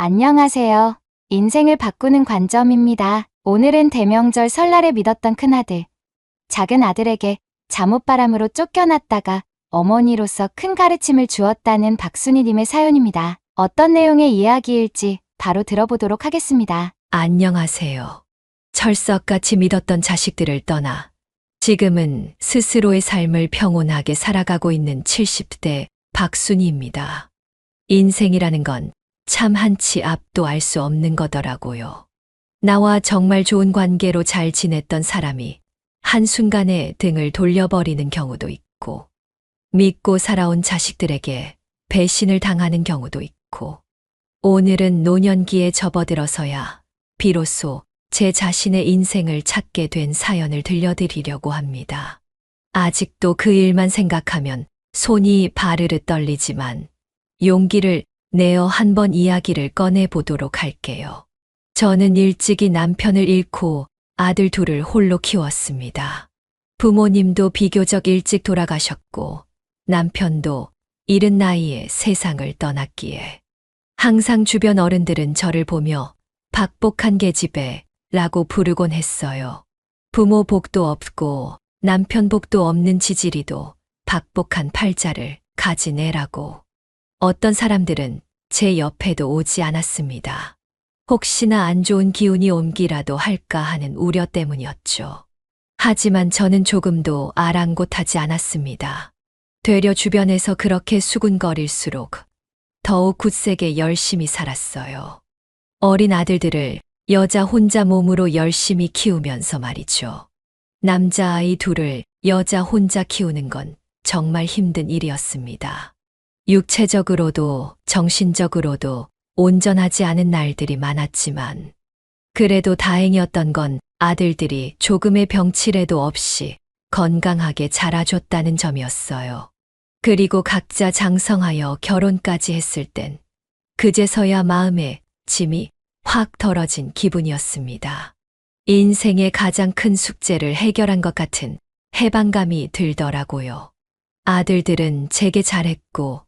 안녕하세요. 인생을 바꾸는 관점입니다. 오늘은 대명절 설날에 믿었던 큰아들, 작은 아들에게 잠옷바람으로 쫓겨났다가 어머니로서 큰 가르침을 주었다는 박순희님의 사연입니다. 어떤 내용의 이야기일지 바로 들어보도록 하겠습니다. 안녕하세요. 철석같이 믿었던 자식들을 떠나 지금은 스스로의 삶을 평온하게 살아가고 있는 70대 박순희입니다. 인생이라는 건 참 한치 앞도 알 수 없는 거더라고요. 나와 정말 좋은 관계로 잘 지냈던 사람이 한순간에 등을 돌려버리는 경우도 있고, 믿고 살아온 자식들에게 배신을 당하는 경우도 있고, 오늘은 노년기에 접어들어서야 비로소 제 자신의 인생을 찾게 된 사연을 들려드리려고 합니다. 아직도 그 일만 생각하면 손이 바르르 떨리지만 용기를 내어 한번 이야기를 꺼내보도록 할게요. 저는 일찍이 남편을 잃고 아들 둘을 홀로 키웠습니다. 부모님도 비교적 일찍 돌아가셨고 남편도 이른 나이에 세상을 떠났기에 항상 주변 어른들은 저를 보며 박복한 계집애 라고 부르곤 했어요. 부모 복도 없고 남편 복도 없는 지지리도 박복한 팔자를 가진 애라고. 어떤 사람들은 제 옆에도 오지 않았습니다. 혹시나 안 좋은 기운이 옮기라도 할까 하는 우려 때문이었죠. 하지만 저는 조금도 아랑곳하지 않았습니다. 되려 주변에서 그렇게 수군거릴수록 더욱 굳세게 열심히 살았어요. 어린 아들들을 여자 혼자 몸으로 열심히 키우면서 말이죠. 남자아이 둘을 여자 혼자 키우는 건 정말 힘든 일이었습니다. 육체적으로도 정신적으로도 온전하지 않은 날들이 많았지만 그래도 다행이었던 건 아들들이 조금의 병치레도 없이 건강하게 자라줬다는 점이었어요. 그리고 각자 장성하여 결혼까지 했을 땐 그제서야 마음에 짐이 확 덜어진 기분이었습니다. 인생의 가장 큰 숙제를 해결한 것 같은 해방감이 들더라고요. 아들들은 제게 잘했고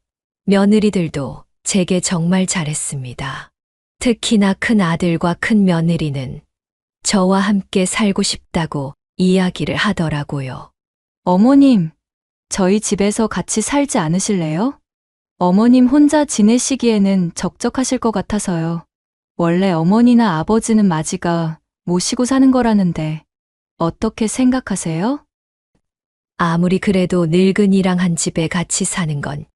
며느리들도 제게 정말 잘했습니다. 특히나 큰 아들과 큰 며느리는 저와 함께 살고 싶다고 이야기를 하더라고요. 어머님, 저희 집에서 같이 살지 않으실래요? 어머님 혼자 지내시기에는 적적하실 것 같아서요. 원래 어머니나 아버지는 맞이가 모시고 사는 거라는데 어떻게 생각하세요? 아무리 그래도 늙은이랑 한 집에 같이 사는 건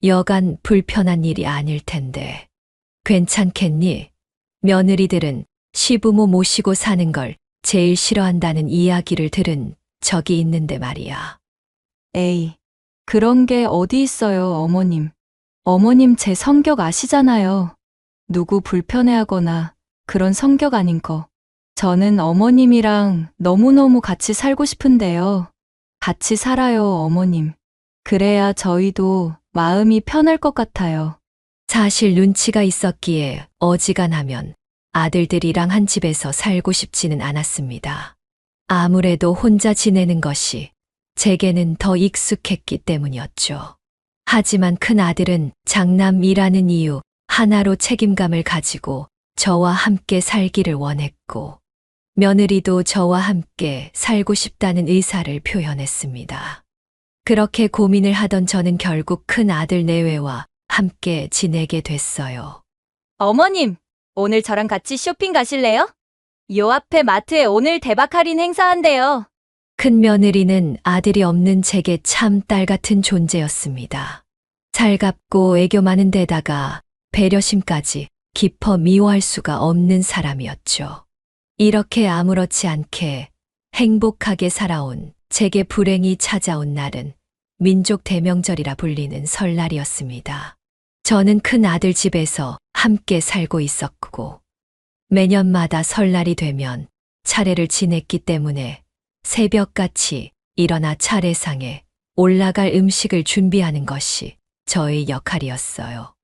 여간 불편한 일이 아닐 텐데. 괜찮겠니? 며느리들은 시부모 모시고 사는 걸 제일 싫어한다는 이야기를 들은 적이 있는데 말이야. 에이, 그런 게 어디 있어요, 어머님. 어머님 제 성격 아시잖아요. 누구 불편해하거나 그런 성격 아닌 거. 저는 어머님이랑 너무너무 같이 살고 싶은데요. 같이 살아요, 어머님. 그래야 저희도 마음이 편할 것 같아요. 사실 눈치가 있었기에 어지간하면 아들들이랑 한 집에서 살고 싶지는 않았습니다. 아무래도 혼자 지내는 것이 제게는 더 익숙했기 때문이었죠. 하지만 큰 아들은 장남이라는 이유 하나로 책임감을 가지고 저와 함께 살기를 원했고, 며느리도 저와 함께 살고 싶다는 의사를 표현했습니다. 그렇게 고민을 하던 저는 결국 큰 아들 내외와 함께 지내게 됐어요. 어머님, 오늘 저랑 같이 쇼핑 가실래요? 요 앞에 마트에 오늘 대박 할인 행사한대요. 큰 며느리는 아들이 없는 제게 참 딸 같은 존재였습니다. 살갑고 애교 많은 데다가 배려심까지 깊어 미워할 수가 없는 사람이었죠. 이렇게 아무렇지 않게 행복하게 살아온 제게 불행이 찾아온 날은 민족 대명절이라 불리는 설날이었습니다. 저는 큰 아들 집에서 함께 살고 있었고 매년마다 설날이 되면 차례를 지냈기 때문에 새벽같이 일어나 차례상에 올라갈 음식을 준비하는 것이 저의 역할이었어요.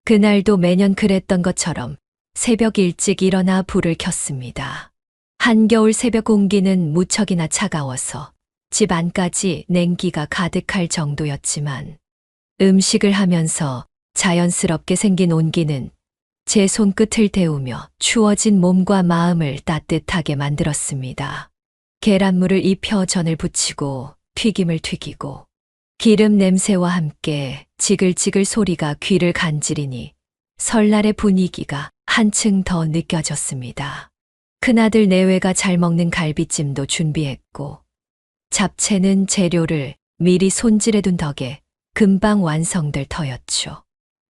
그날도 매년 그랬던 것처럼 새벽 일찍 일어나 불을 켰습니다. 한겨울 새벽 공기는 무척이나 차가워서 집 안까지 냉기가 가득할 정도였지만 음식을 하면서 자연스럽게 생긴 온기는 제 손끝을 데우며 추워진 몸과 마음을 따뜻하게 만들었습니다. 계란물을 입혀 전을 부치고 튀김을 튀기고 기름 냄새와 함께 지글지글 소리가 귀를 간지리니 설날의 분위기가 한층 더 느껴졌습니다. 큰아들 내외가 잘 먹는 갈비찜도 준비했고 잡채는 재료를 미리 손질해둔 덕에 금방 완성될 터였죠.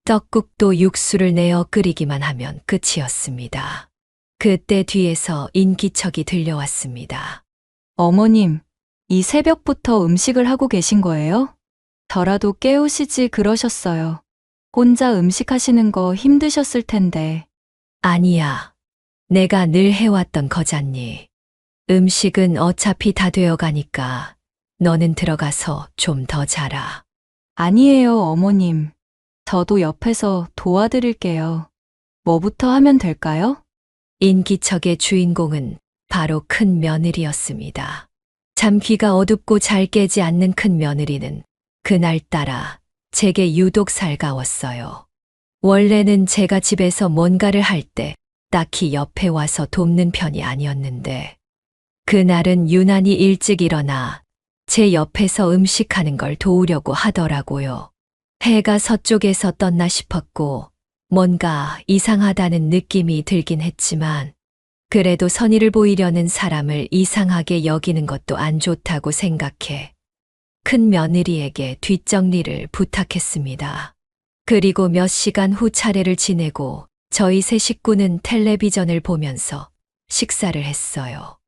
떡국도 육수를 내어 끓이기만 하면 끝이었습니다. 그때 뒤에서 인기척이 들려왔습니다. 어머님, 이 새벽부터 음식을 하고 계신 거예요? 저라도 깨우시지 그러셨어요. 혼자 음식 하시는 거 힘드셨을 텐데. 아니야. 내가 늘 해왔던 거잖니. 음식은 어차피 다 되어 가니까 너는 들어가서 좀 더 자라. 아니에요, 어머님. 저도 옆에서 도와드릴게요. 뭐부터 하면 될까요? 인기척의 주인공은 바로 큰 며느리였습니다. 잠귀가 어둡고 잘 깨지 않는 큰 며느리는 그날따라 제게 유독 살가웠어요. 원래는 제가 집에서 뭔가를 할 때 딱히 옆에 와서 돕는 편이 아니었는데 그날은 유난히 일찍 일어나 제 옆에서 음식하는 걸 도우려고 하더라고요. 해가 서쪽에서 떴나 싶었고 뭔가 이상하다는 느낌이 들긴 했지만 그래도 선의를 보이려는 사람을 이상하게 여기는 것도 안 좋다고 생각해 큰 며느리에게 뒷정리를 부탁했습니다. 그리고 몇 시간 후 차례를 지내고 저희 세 식구는 텔레비전을 보면서 식사를 했어요.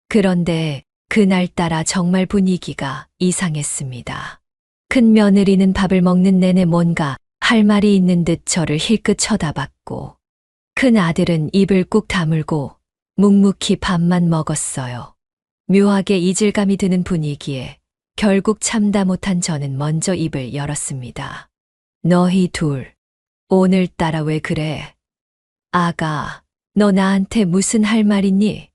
그런데 그날따라 정말 분위기가 이상했습니다. 큰 며느리는 밥을 먹는 내내 뭔가 할 말이 있는 듯 저를 힐끗 쳐다봤고 큰 아들은 입을 꾹 다물고 묵묵히 밥만 먹었어요. 묘하게 이질감이 드는 분위기에 결국 참다 못한 저는 먼저 입을 열었습니다. 너희 둘, 오늘따라 왜 그래? 아가, 너 나한테 무슨 할 말 있니?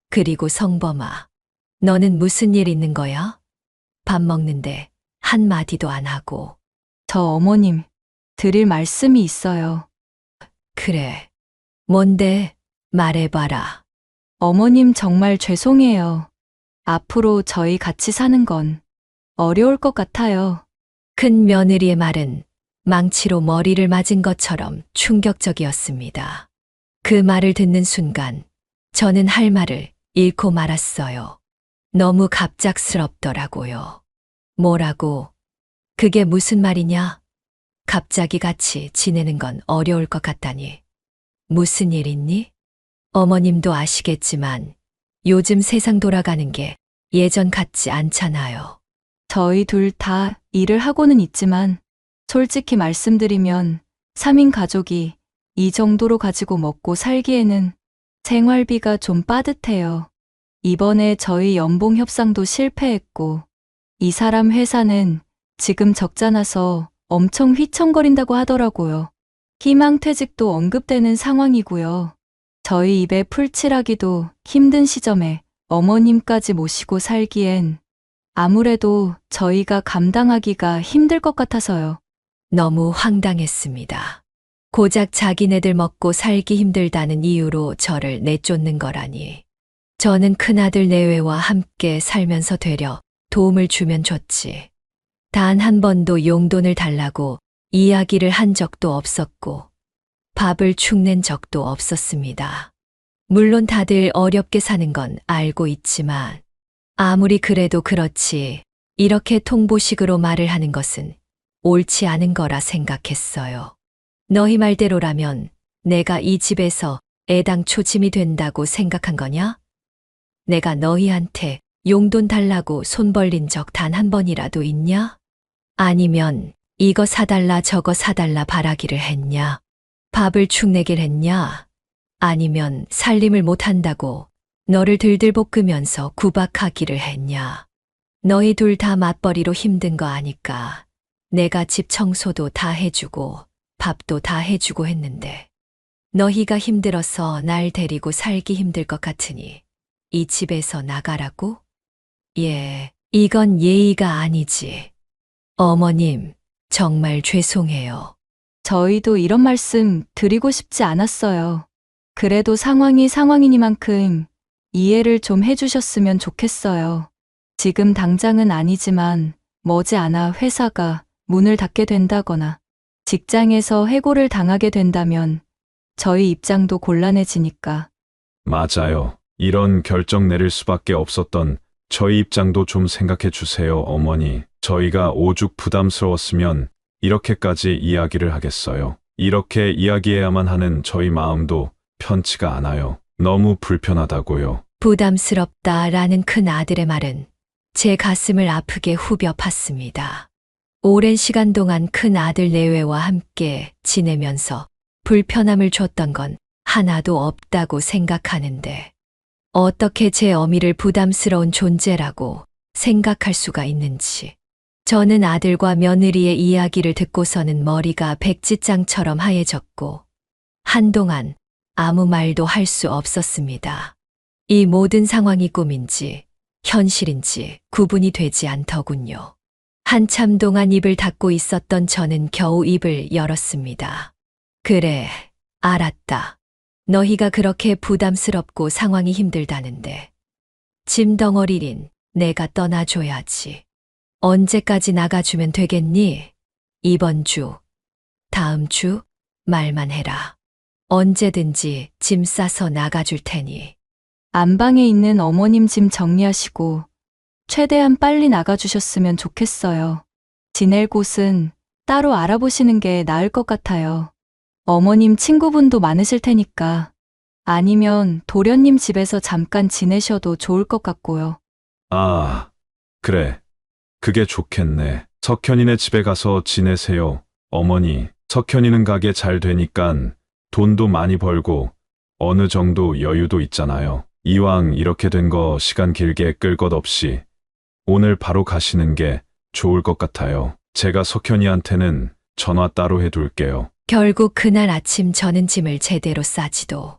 그리고 성범아, 너는 무슨 일 있는 거야? 밥 먹는데 한마디도 안 하고. 저 어머님, 드릴 말씀이 있어요. 그래. 뭔데? 말해봐라. 어머님 정말 죄송해요. 앞으로 저희 같이 사는 건 어려울 것 같아요. 큰 며느리의 말은 망치로 머리를 맞은 것처럼 충격적이었습니다. 그 말을 듣는 순간 저는 할 말을 잃고 말았어요. 너무 갑작스럽더라고요. 뭐라고? 그게 무슨 말이냐? 갑자기 같이 지내는 건 어려울 것 같다니. 무슨 일 있니? 어머님도 아시겠지만 요즘 세상 돌아가는 게 예전 같지 않잖아요. 저희 둘 다 일을 하고는 있지만 솔직히 말씀드리면 3인 가족이 이 정도로 가지고 먹고 살기에는 생활비가 좀 빠듯해요. 이번에 저희 연봉 협상도 실패했고 이 사람 회사는 지금 적자 나서 엄청 휘청거린다고 하더라고요. 희망퇴직도 언급되는 상황이고요. 저희 입에 풀칠하기도 힘든 시점에 어머님까지 모시고 살기엔 아무래도 저희가 감당하기가 힘들 것 같아서요. 너무 황당했습니다. 고작 자기네들 먹고 살기 힘들다는 이유로 저를 내쫓는 거라니. 저는 큰아들 내외와 함께 살면서 되려 도움을 주면 좋지. 단 한 번도 용돈을 달라고 이야기를 한 적도 없었고 밥을 축낸 적도 없었습니다. 물론 다들 어렵게 사는 건 알고 있지만 아무리 그래도 그렇지 이렇게 통보식으로 말을 하는 것은 옳지 않은 거라 생각했어요. 너희 말대로라면 내가 이 집에서 애당초 짐이 된다고 생각한 거냐? 내가 너희한테 용돈 달라고 손 벌린 적 단 한 번이라도 있냐? 아니면 이거 사달라 저거 사달라 바라기를 했냐? 밥을 축내길 했냐? 아니면 살림을 못한다고 너를 들들 볶으면서 구박하기를 했냐? 너희 둘 다 맞벌이로 힘든 거 아니까 내가 집 청소도 다 해주고 밥도 다 해주고 했는데 너희가 힘들어서 날 데리고 살기 힘들 것 같으니 이 집에서 나가라고? 예, 이건 예의가 아니지. 어머님, 정말 죄송해요. 저희도 이런 말씀 드리고 싶지 않았어요. 그래도 상황이 상황이니만큼 이해를 좀 해주셨으면 좋겠어요. 지금 당장은 아니지만 머지않아 회사가 문을 닫게 된다거나 직장에서 해고를 당하게 된다면 저희 입장도 곤란해지니까. 맞아요. 이런 결정 내릴 수밖에 없었던 저희 입장도 좀 생각해 주세요, 어머니. 저희가 오죽 부담스러웠으면 이렇게까지 이야기를 하겠어요. 이렇게 이야기해야만 하는 저희 마음도 편치가 않아요. 너무 불편하다고요. 부담스럽다라는 큰 아들의 말은 제 가슴을 아프게 후벼 팠습니다. 오랜 시간 동안 큰 아들 내외와 함께 지내면서 불편함을 줬던 건 하나도 없다고 생각하는데 어떻게 제 어미를 부담스러운 존재라고 생각할 수가 있는지. 저는 아들과 며느리의 이야기를 듣고서는 머리가 백지장처럼 하얘졌고 한동안 아무 말도 할 수 없었습니다. 이 모든 상황이 꿈인지 현실인지 구분이 되지 않더군요. 한참 동안 입을 닫고 있었던 저는 겨우 입을 열었습니다. 그래, 알았다. 너희가 그렇게 부담스럽고 상황이 힘들다는데 짐덩어리린 내가 떠나줘야지. 언제까지 나가주면 되겠니? 이번 주, 다음 주 말만 해라. 언제든지 짐 싸서 나가줄 테니. 안방에 있는 어머님 짐 정리하시고 최대한 빨리 나가주셨으면 좋겠어요. 지낼 곳은 따로 알아보시는 게 나을 것 같아요. 어머님 친구분도 많으실 테니까. 아니면 도련님 집에서 잠깐 지내셔도 좋을 것 같고요. 아, 그래. 그게 좋겠네. 석현이네 집에 가서 지내세요, 어머니. 석현이는 가게 잘 되니깐 돈도 많이 벌고 어느 정도 여유도 있잖아요. 이왕 이렇게 된 거 시간 길게 끌 것 없이 오늘 바로 가시는 게 좋을 것 같아요. 제가 석현이한테는 전화 따로 해둘게요. 결국 그날 아침 저는 짐을 제대로 싸지도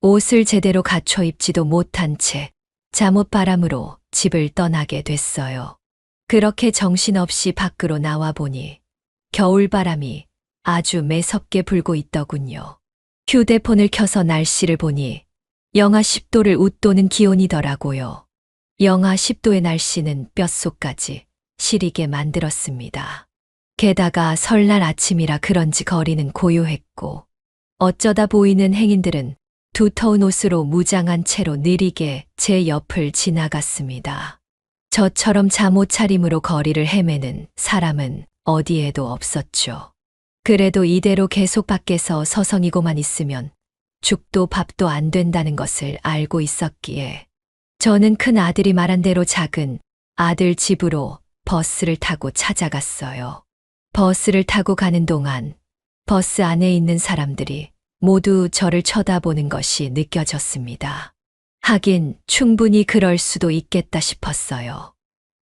옷을 제대로 갖춰 입지도 못한 채 잠옷바람으로 집을 떠나게 됐어요. 그렇게 정신없이 밖으로 나와 보니 겨울바람이 아주 매섭게 불고 있더군요. 휴대폰을 켜서 날씨를 보니 영하 10도를 웃도는 기온이더라고요. 영하 10도의 날씨는 뼛속까지 시리게 만들었습니다. 게다가 설날 아침이라 그런지 거리는 고요했고 어쩌다 보이는 행인들은 두터운 옷으로 무장한 채로 느리게 제 옆을 지나갔습니다. 저처럼 잠옷 차림으로 거리를 헤매는 사람은 어디에도 없었죠. 그래도 이대로 계속 밖에서 서성이고만 있으면 죽도 밥도 안 된다는 것을 알고 있었기에 저는 큰 아들이 말한 대로 작은 아들 집으로 버스를 타고 찾아갔어요. 버스를 타고 가는 동안 버스 안에 있는 사람들이 모두 저를 쳐다보는 것이 느껴졌습니다. 하긴 충분히 그럴 수도 있겠다 싶었어요.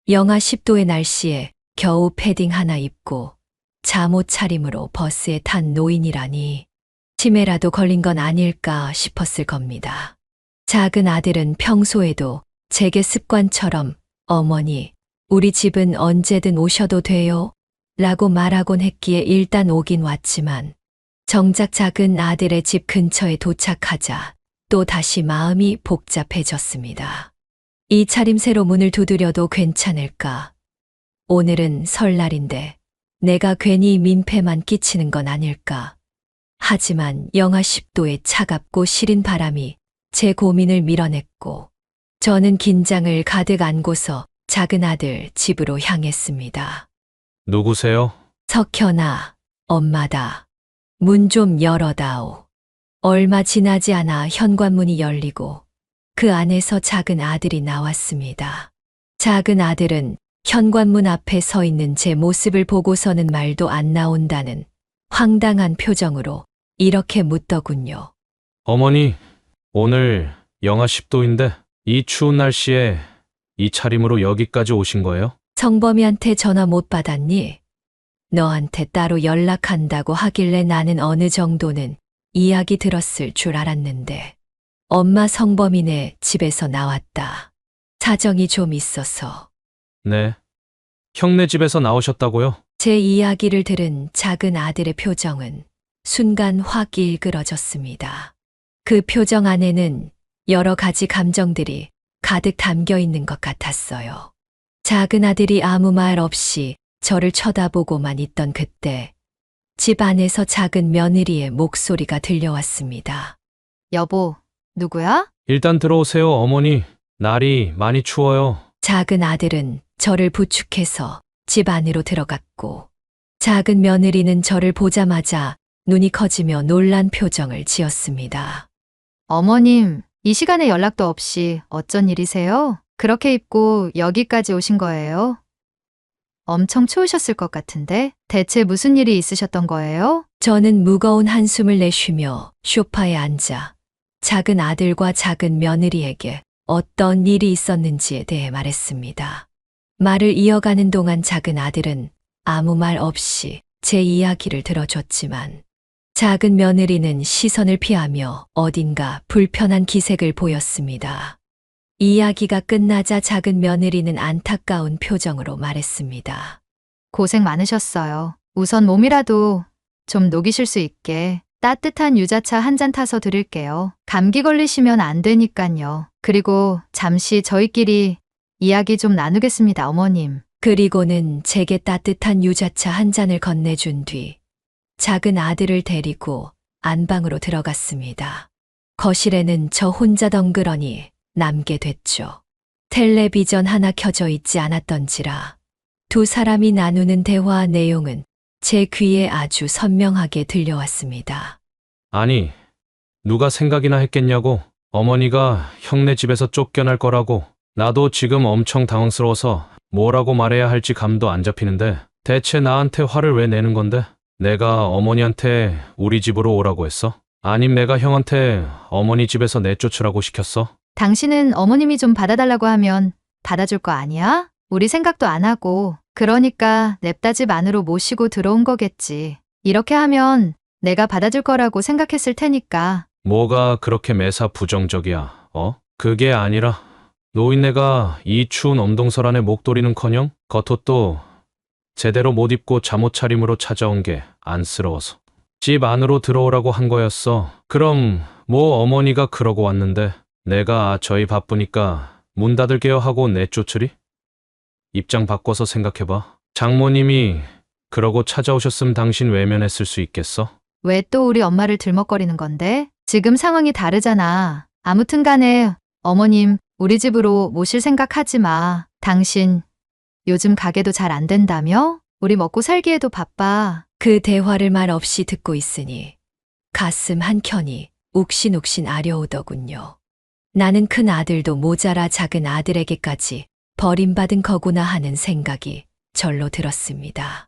영하 10도의 날씨에 겨우 패딩 하나 입고 잠옷 차림으로 버스에 탄 노인이라니 치매라도 걸린 건 아닐까 싶었을 겁니다. 작은 아들은 평소에도 제게 습관처럼 어머니, 우리 집은 언제든 오셔도 돼요? 라고 말하곤 했기에 일단 오긴 왔지만 정작 작은 아들의 집 근처에 도착하자 또 다시 마음이 복잡해졌습니다. 이 차림새로 문을 두드려도 괜찮을까? 오늘은 설날인데 내가 괜히 민폐만 끼치는 건 아닐까? 하지만 영하 10도의 차갑고 시린 바람이 제 고민을 밀어냈고 저는 긴장을 가득 안고서 작은 아들 집으로 향했습니다. 누구세요? 석현아, 엄마다. 문 좀 열어다오. 얼마 지나지 않아 현관문이 열리고 그 안에서 작은 아들이 나왔습니다. 작은 아들은 현관문 앞에 서 있는 제 모습을 보고서는 말도 안 나온다는 황당한 표정으로 이렇게 묻더군요. 어머니, 오늘 영하 10도인데 이 추운 날씨에 이 차림으로 여기까지 오신 거예요? 성범이한테 전화 못 받았니? 너한테 따로 연락한다고 하길래 나는 어느 정도는 이야기 들었을 줄 알았는데 엄마 성범이네 집에서 나왔다. 사정이 좀 있어서. 네. 형네 집에서 나오셨다고요? 제 이야기를 들은 작은 아들의 표정은 순간 확 일그러졌습니다. 그 표정 안에는 여러 가지 감정들이 가득 담겨 있는 것 같았어요. 작은 아들이 아무 말 없이 저를 쳐다보고만 있던 그때 집 안에서 작은 며느리의 목소리가 들려왔습니다. 여보, 누구야? 일단 들어오세요, 어머니. 날이 많이 추워요. 작은 아들은 저를 부축해서 집 안으로 들어갔고 작은 며느리는 저를 보자마자 눈이 커지며 놀란 표정을 지었습니다. 어머님, 이 시간에 연락도 없이 어쩐 일이세요? 그렇게 입고 여기까지 오신 거예요? 엄청 추우셨을 것 같은데 대체 무슨 일이 있으셨던 거예요? 저는 무거운 한숨을 내쉬며 소파에 앉아 작은 아들과 작은 며느리에게 어떤 일이 있었는지에 대해 말했습니다. 말을 이어가는 동안 작은 아들은 아무 말 없이 제 이야기를 들어줬지만 작은 며느리는 시선을 피하며 어딘가 불편한 기색을 보였습니다. 이야기가 끝나자 작은 며느리는 안타까운 표정으로 말했습니다. 고생 많으셨어요. 우선 몸이라도 좀 녹이실 수 있게 따뜻한 유자차 한 잔 타서 드릴게요. 감기 걸리시면 안 되니깐요. 그리고 잠시 저희끼리 이야기 좀 나누겠습니다, 어머님. 그리고는 제게 따뜻한 유자차 한 잔을 건네준 뒤 작은 아들을 데리고 안방으로 들어갔습니다. 거실에는 저 혼자 덩그러니 남게 됐죠. 텔레비전 하나 켜져 있지 않았던지라 두 사람이 나누는 대화 내용은 제 귀에 아주 선명하게 들려왔습니다. 아니, 누가 생각이나 했겠냐고. 어머니가 형네 집에서 쫓겨날 거라고. 나도 지금 엄청 당황스러워서 뭐라고 말해야 할지 감도 안 잡히는데 대체 나한테 화를 왜 내는 건데? 내가 어머니한테 우리 집으로 오라고 했어? 아님 내가 형한테 어머니 집에서 내쫓으라고 시켰어? 당신은 어머님이 좀 받아달라고 하면 받아줄 거 아니야? 우리 생각도 안 하고 그러니까 냅다 집 안으로 모시고 들어온 거겠지. 이렇게 하면 내가 받아줄 거라고 생각했을 테니까. 뭐가 그렇게 매사 부정적이야, 그게 아니라 노인네가 이 추운 엄동설 안에 목도리는커녕 겉옷도 제대로 못 입고 잠옷 차림으로 찾아온 게 안쓰러워서 집 안으로 들어오라고 한 거였어. 그럼 뭐 어머니가 그러고 왔는데 내가 저희 바쁘니까 문 닫을게요 하고 내쫓으리? 입장 바꿔서 생각해봐. 장모님이 그러고 찾아오셨음 당신 외면했을 수 있겠어? 왜 또 우리 엄마를 들먹거리는 건데? 지금 상황이 다르잖아. 아무튼 간에 어머님 우리 집으로 모실 생각하지 마. 당신 요즘 가게도 잘 안 된다며? 우리 먹고 살기에도 바빠. 그 대화를 말 없이 듣고 있으니 가슴 한켠이 욱신욱신 아려오더군요. 나는 큰 아들도 모자라 작은 아들에게까지 버림받은 거구나 하는 생각이 절로 들었습니다.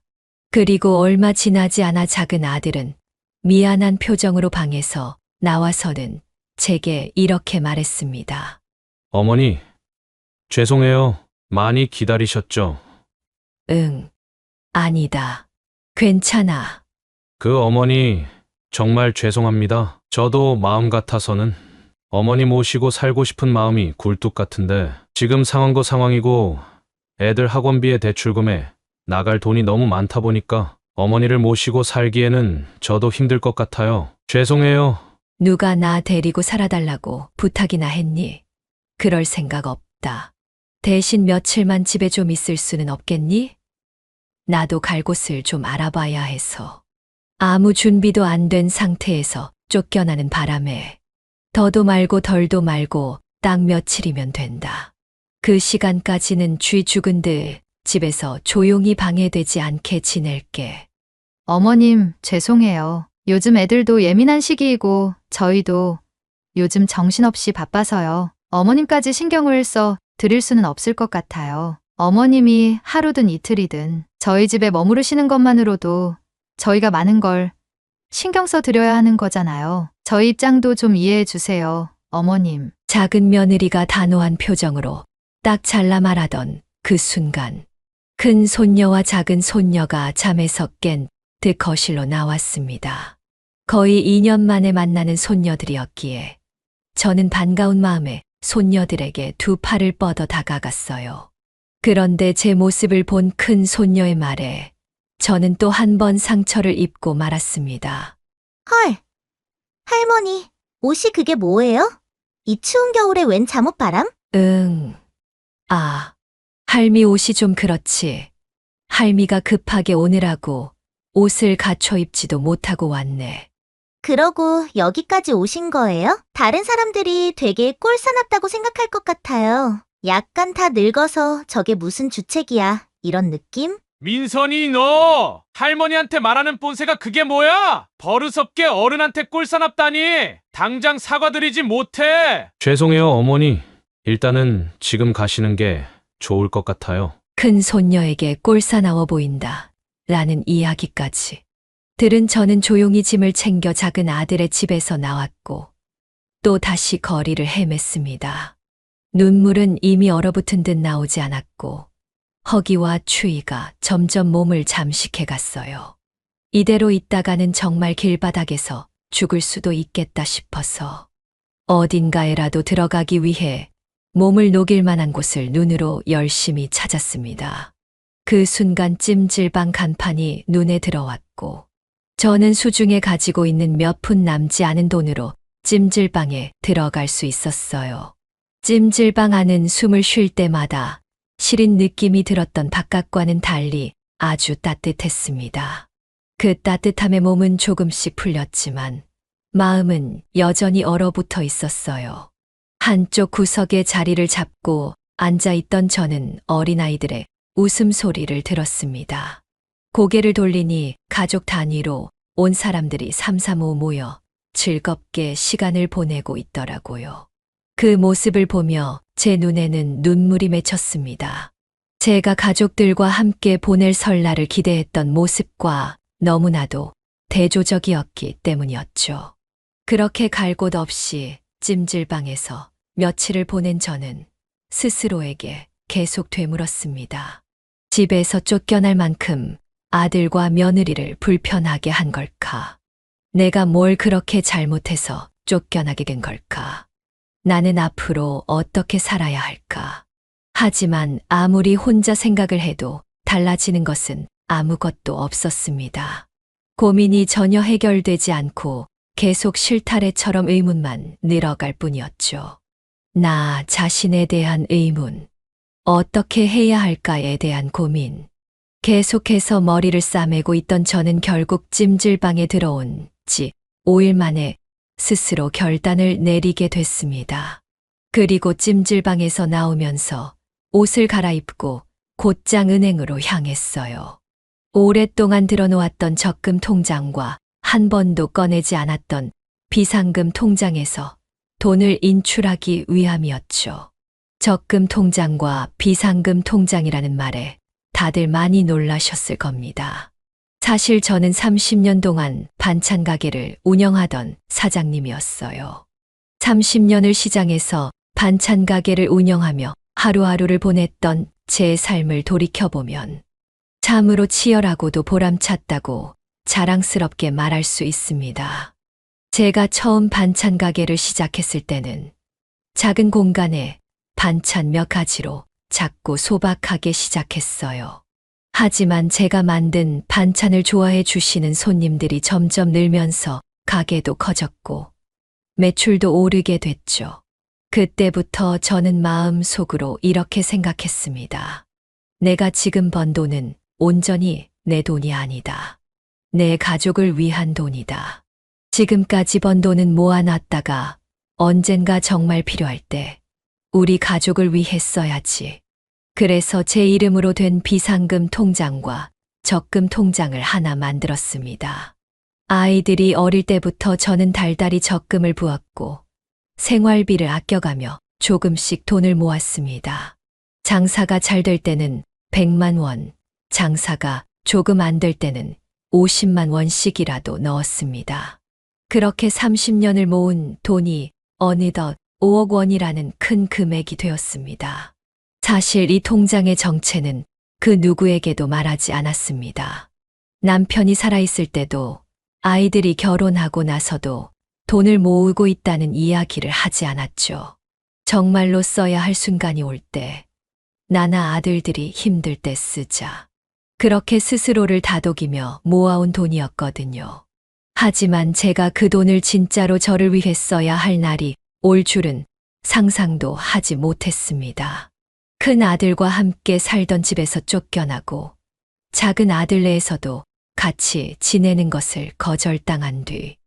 그리고 얼마 지나지 않아 작은 아들은 미안한 표정으로 방에서 나와서는 제게 이렇게 말했습니다. 어머니, 죄송해요. 많이 기다리셨죠? 응, 아니다. 괜찮아. 그 어머니 정말 죄송합니다. 저도 마음 같아서는 어머니 모시고 살고 싶은 마음이 굴뚝 같은데 지금 상황도 상황이고 애들 학원비에 대출금에 나갈 돈이 너무 많다 보니까 어머니를 모시고 살기에는 저도 힘들 것 같아요. 죄송해요. 누가 나 데리고 살아달라고 부탁이나 했니? 그럴 생각 없다. 대신 며칠만 집에 좀 있을 수는 없겠니? 나도 갈 곳을 좀 알아봐야 해서. 아무 준비도 안 된 상태에서 쫓겨나는 바람에 더도 말고 덜도 말고 딱 며칠이면 된다. 그 시간까지는 쥐 죽은 듯 집에서 조용히 방해되지 않게 지낼게. 어머님 죄송해요. 요즘 애들도 예민한 시기이고 저희도 요즘 정신없이 바빠서요. 어머님까지 신경을 써 드릴 수는 없을 것 같아요. 어머님이 하루든 이틀이든 저희 집에 머무르시는 것만으로도 저희가 많은 걸 신경 써 드려야 하는 거잖아요. 저희 입장도 좀 이해해 주세요, 어머님. 작은 며느리가 단호한 표정으로 딱 잘라 말하던 그 순간 큰 손녀와 작은 손녀가 잠에서 깬 듯 거실로 나왔습니다. 거의 2년 만에 만나는 손녀들이었기에 저는 반가운 마음에 손녀들에게 두 팔을 뻗어 다가갔어요. 그런데 제 모습을 본 큰 손녀의 말에 저는 또 한 번 상처를 입고 말았습니다. 헐, 할머니, 옷이 그게 뭐예요? 이 추운 겨울에 웬 잠옷바람? 응. 아, 할미 옷이 좀 그렇지. 할미가 급하게 오느라고 옷을 갖춰 입지도 못하고 왔네. 그러고 여기까지 오신 거예요? 다른 사람들이 되게 꼴사납다고 생각할 것 같아요. 약간 다 늙어서 저게 무슨 주책이야. 이런 느낌? 민선이 너 할머니한테 말하는 본세가 그게 뭐야? 버릇없게 어른한테 꼴사납다니. 당장 사과드리지 못해. 죄송해요 어머니. 일단은 지금 가시는 게 좋을 것 같아요. 큰 손녀에게 꼴사나워 보인다. 라는 이야기까지. 들은 저는 조용히 짐을 챙겨 작은 아들의 집에서 나왔고 또 다시 거리를 헤맸습니다. 눈물은 이미 얼어붙은 듯 나오지 않았고 허기와 추위가 점점 몸을 잠식해 갔어요. 이대로 있다가는 정말 길바닥에서 죽을 수도 있겠다 싶어서 어딘가에라도 들어가기 위해 몸을 녹일 만한 곳을 눈으로 열심히 찾았습니다. 그 순간 찜질방 간판이 눈에 들어왔고 저는 수중에 가지고 있는 몇 푼 남지 않은 돈으로 찜질방에 들어갈 수 있었어요. 찜질방 안은 숨을 쉴 때마다 시린 느낌이 들었던 바깥과는 달리 아주 따뜻했습니다. 그 따뜻함에 몸은 조금씩 풀렸지만 마음은 여전히 얼어붙어 있었어요. 한쪽 구석에 자리를 잡고 앉아있던 저는 어린아이들의 웃음소리를 들었습니다. 고개를 돌리니 가족 단위로 온 사람들이 삼삼오오 모여 즐겁게 시간을 보내고 있더라고요. 그 모습을 보며 제 눈에는 눈물이 맺혔습니다. 제가 가족들과 함께 보낼 설날을 기대했던 모습과 너무나도 대조적이었기 때문이었죠. 그렇게 갈 곳 없이 찜질방에서 며칠을 보낸 저는 스스로에게 계속 되물었습니다. 집에서 쫓겨날 만큼 아들과 며느리를 불편하게 한 걸까? 내가 뭘 그렇게 잘못해서 쫓겨나게 된 걸까? 나는 앞으로 어떻게 살아야 할까? 하지만 아무리 혼자 생각을 해도 달라지는 것은 아무것도 없었습니다. 고민이 전혀 해결되지 않고 계속 실타래처럼 의문만 늘어갈 뿐이었죠. 나 자신에 대한 의문, 어떻게 해야 할까에 대한 고민. 계속해서 머리를 싸매고 있던 저는 결국 찜질방에 들어온 지 5일 만에 스스로 결단을 내리게 됐습니다. 그리고 찜질방에서 나오면서 옷을 갈아입고 곧장 은행으로 향했어요. 오랫동안 들어놓았던 적금 통장과 한 번도 꺼내지 않았던 비상금 통장에서 돈을 인출하기 위함이었죠. 적금 통장과 비상금 통장이라는 말에 다들 많이 놀라셨을 겁니다. 사실 저는 30년 동안 반찬 가게를 운영하던 사장님이었어요. 30년을 시장에서 반찬 가게를 운영하며 하루하루를 보냈던 제 삶을 돌이켜보면 참으로 치열하고도 보람찼다고 자랑스럽게 말할 수 있습니다. 제가 처음 반찬 가게를 시작했을 때는 작은 공간에 반찬 몇 가지로 작고 소박하게 시작했어요. 하지만 제가 만든 반찬을 좋아해 주시는 손님들이 점점 늘면서 가게도 커졌고 매출도 오르게 됐죠. 그때부터 저는 마음속으로 이렇게 생각했습니다. 내가 지금 번 돈은 온전히 내 돈이 아니다. 내 가족을 위한 돈이다. 지금까지 번 돈은 모아놨다가 언젠가 정말 필요할 때 우리 가족을 위해 써야지. 그래서 제 이름으로 된 비상금 통장과 적금 통장을 하나 만들었습니다. 아이들이 어릴 때부터 저는 달달이 적금을 부었고 생활비를 아껴가며 조금씩 돈을 모았습니다. 장사가 잘 될 때는 100만 원, 장사가 조금 안 될 때는 50만 원씩이라도 넣었습니다. 그렇게 30년을 모은 돈이 어느덧 5억 원이라는 큰 금액이 되었습니다. 사실 이 통장의 정체는 그 누구에게도 말하지 않았습니다. 남편이 살아있을 때도 아이들이 결혼하고 나서도 돈을 모으고 있다는 이야기를 하지 않았죠. 정말로 써야 할 순간이 올 때, 나나 아들들이 힘들 때 쓰자. 그렇게 스스로를 다독이며 모아온 돈이었거든요. 하지만 제가 그 돈을 진짜로 저를 위해 써야 할 날이 올 줄은 상상도 하지 못했습니다. 큰 아들과 함께 살던 집에서 쫓겨나고 작은 아들네에서도 같이 지내는 것을 거절당한 뒤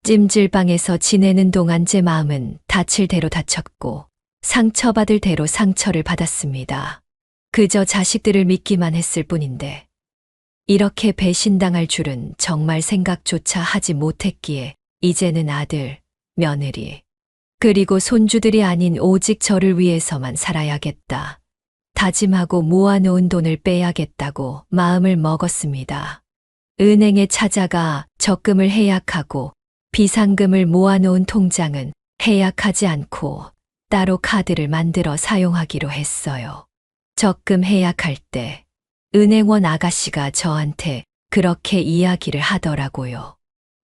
찜질방에서 지내는 동안 제 마음은 다칠 대로 다쳤고 상처받을 대로 상처를 받았습니다. 그저 자식들을 믿기만 했을 뿐인데 이렇게 배신당할 줄은 정말 생각조차 하지 못했기에 이제는 아들, 며느리, 그리고 손주들이 아닌 오직 저를 위해서만 살아야겠다. 다짐하고 모아놓은 돈을 빼야겠다고 마음을 먹었습니다. 은행에 찾아가 적금을 해약하고 비상금을 모아놓은 통장은 해약하지 않고 따로 카드를 만들어 사용하기로 했어요. 적금 해약할 때 은행원 아가씨가 저한테 그렇게 이야기를 하더라고요.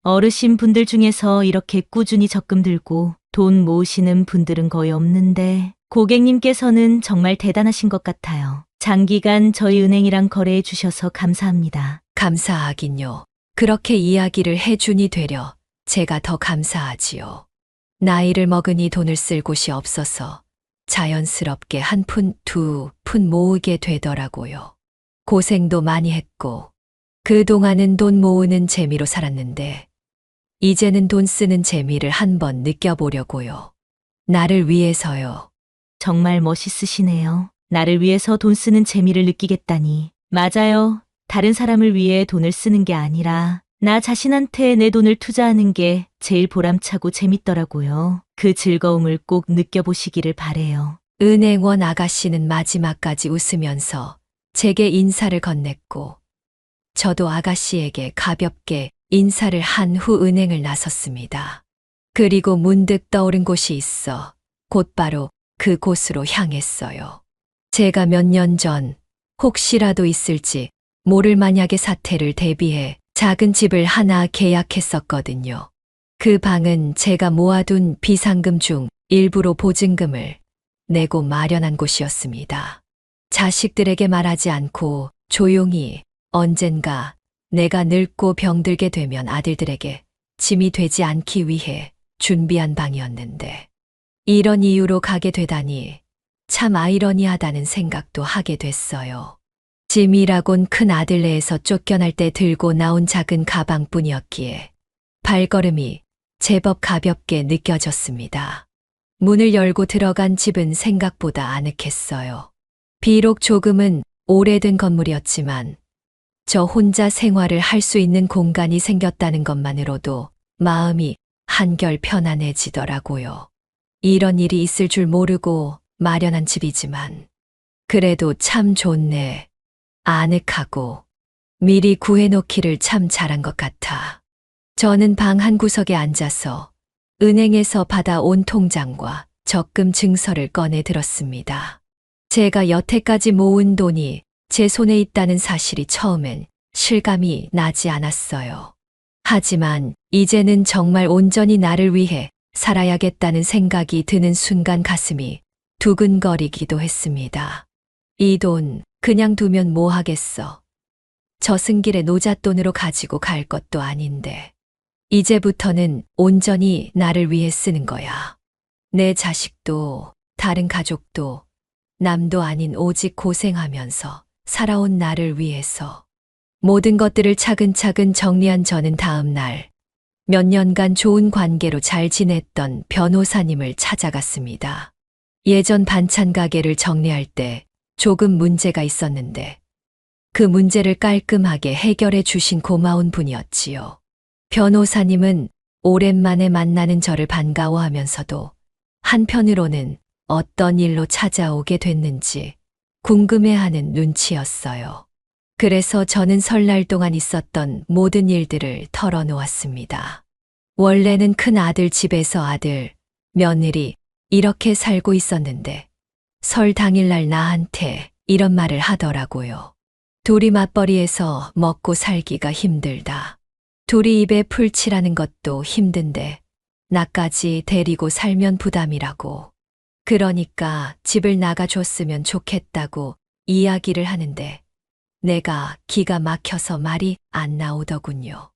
어르신 분들 중에서 이렇게 꾸준히 적금 들고 돈 모으시는 분들은 거의 없는데 고객님께서는 정말 대단하신 것 같아요. 장기간 저희 은행이랑 거래해 주셔서 감사합니다. 감사하긴요. 그렇게 이야기를 해주니 되려 제가 더 감사하지요. 나이를 먹으니 돈을 쓸 곳이 없어서 자연스럽게 한 푼, 두 푼 모으게 되더라고요. 고생도 많이 했고 그동안은 돈 모으는 재미로 살았는데 이제는 돈 쓰는 재미를 한번 느껴보려고요. 나를 위해서요. 정말 멋있으시네요. 나를 위해서 돈 쓰는 재미를 느끼겠다니. 맞아요. 다른 사람을 위해 돈을 쓰는 게 아니라 나 자신한테 내 돈을 투자하는 게 제일 보람차고 재밌더라고요. 그 즐거움을 꼭 느껴보시기를 바래요. 은행원 아가씨는 마지막까지 웃으면서 제게 인사를 건넸고 저도 아가씨에게 가볍게 인사를 한 후 은행을 나섰습니다. 그리고 문득 떠오른 곳이 있어 곧바로 그곳으로 향했어요. 제가 몇 년 전 혹시라도 있을지 모를 만약의 사태를 대비해 작은 집을 하나 계약했었거든요. 그 방은 제가 모아둔 비상금 중 일부로 보증금을 내고 마련한 곳이었습니다. 자식들에게 말하지 않고 조용히 언젠가 내가 늙고 병들게 되면 아들들에게 짐이 되지 않기 위해 준비한 방이었는데 이런 이유로 가게 되다니 참 아이러니하다는 생각도 하게 됐어요. 짐이라곤 큰 아들네에서 쫓겨날 때 들고 나온 작은 가방뿐이었기에 발걸음이 제법 가볍게 느껴졌습니다. 문을 열고 들어간 집은 생각보다 아늑했어요. 비록 조금은 오래된 건물이었지만 저 혼자 생활을 할 수 있는 공간이 생겼다는 것만으로도 마음이 한결 편안해지더라고요. 이런 일이 있을 줄 모르고 마련한 집이지만 그래도 참 좋네. 아늑하고 미리 구해놓기를 참 잘한 것 같아. 저는 방 한 구석에 앉아서 은행에서 받아온 통장과 적금 증서를 꺼내 들었습니다. 제가 여태까지 모은 돈이 제 손에 있다는 사실이 처음엔 실감이 나지 않았어요. 하지만 이제는 정말 온전히 나를 위해 살아야겠다는 생각이 드는 순간 가슴이 두근거리기도 했습니다. 이 돈 그냥 두면 뭐 하겠어. 저승길에 노잣돈으로 가지고 갈 것도 아닌데. 이제부터는 온전히 나를 위해 쓰는 거야. 내 자식도 다른 가족도 남도 아닌 오직 고생하면서 살아온 나를 위해서. 모든 것들을 차근차근 정리한 저는 다음 날 몇 년간 좋은 관계로 잘 지냈던 변호사님을 찾아갔습니다. 예전 반찬 가게를 정리할 때 조금 문제가 있었는데 그 문제를 깔끔하게 해결해 주신 고마운 분이었지요. 변호사님은 오랜만에 만나는 저를 반가워하면서도 한편으로는 어떤 일로 찾아오게 됐는지 궁금해하는 눈치였어요. 그래서 저는 설날 동안 있었던 모든 일들을 털어놓았습니다. 원래는 큰 아들 집에서 아들, 며느리 이렇게 살고 있었는데 설 당일날 나한테 이런 말을 하더라고요. 둘이 맞벌이해서 먹고 살기가 힘들다. 둘이 입에 풀 칠하는 것도 힘든데 나까지 데리고 살면 부담이라고. 그러니까 집을 나가줬으면 좋겠다고 이야기를 하는데 내가 기가 막혀서 말이 안 나오더군요.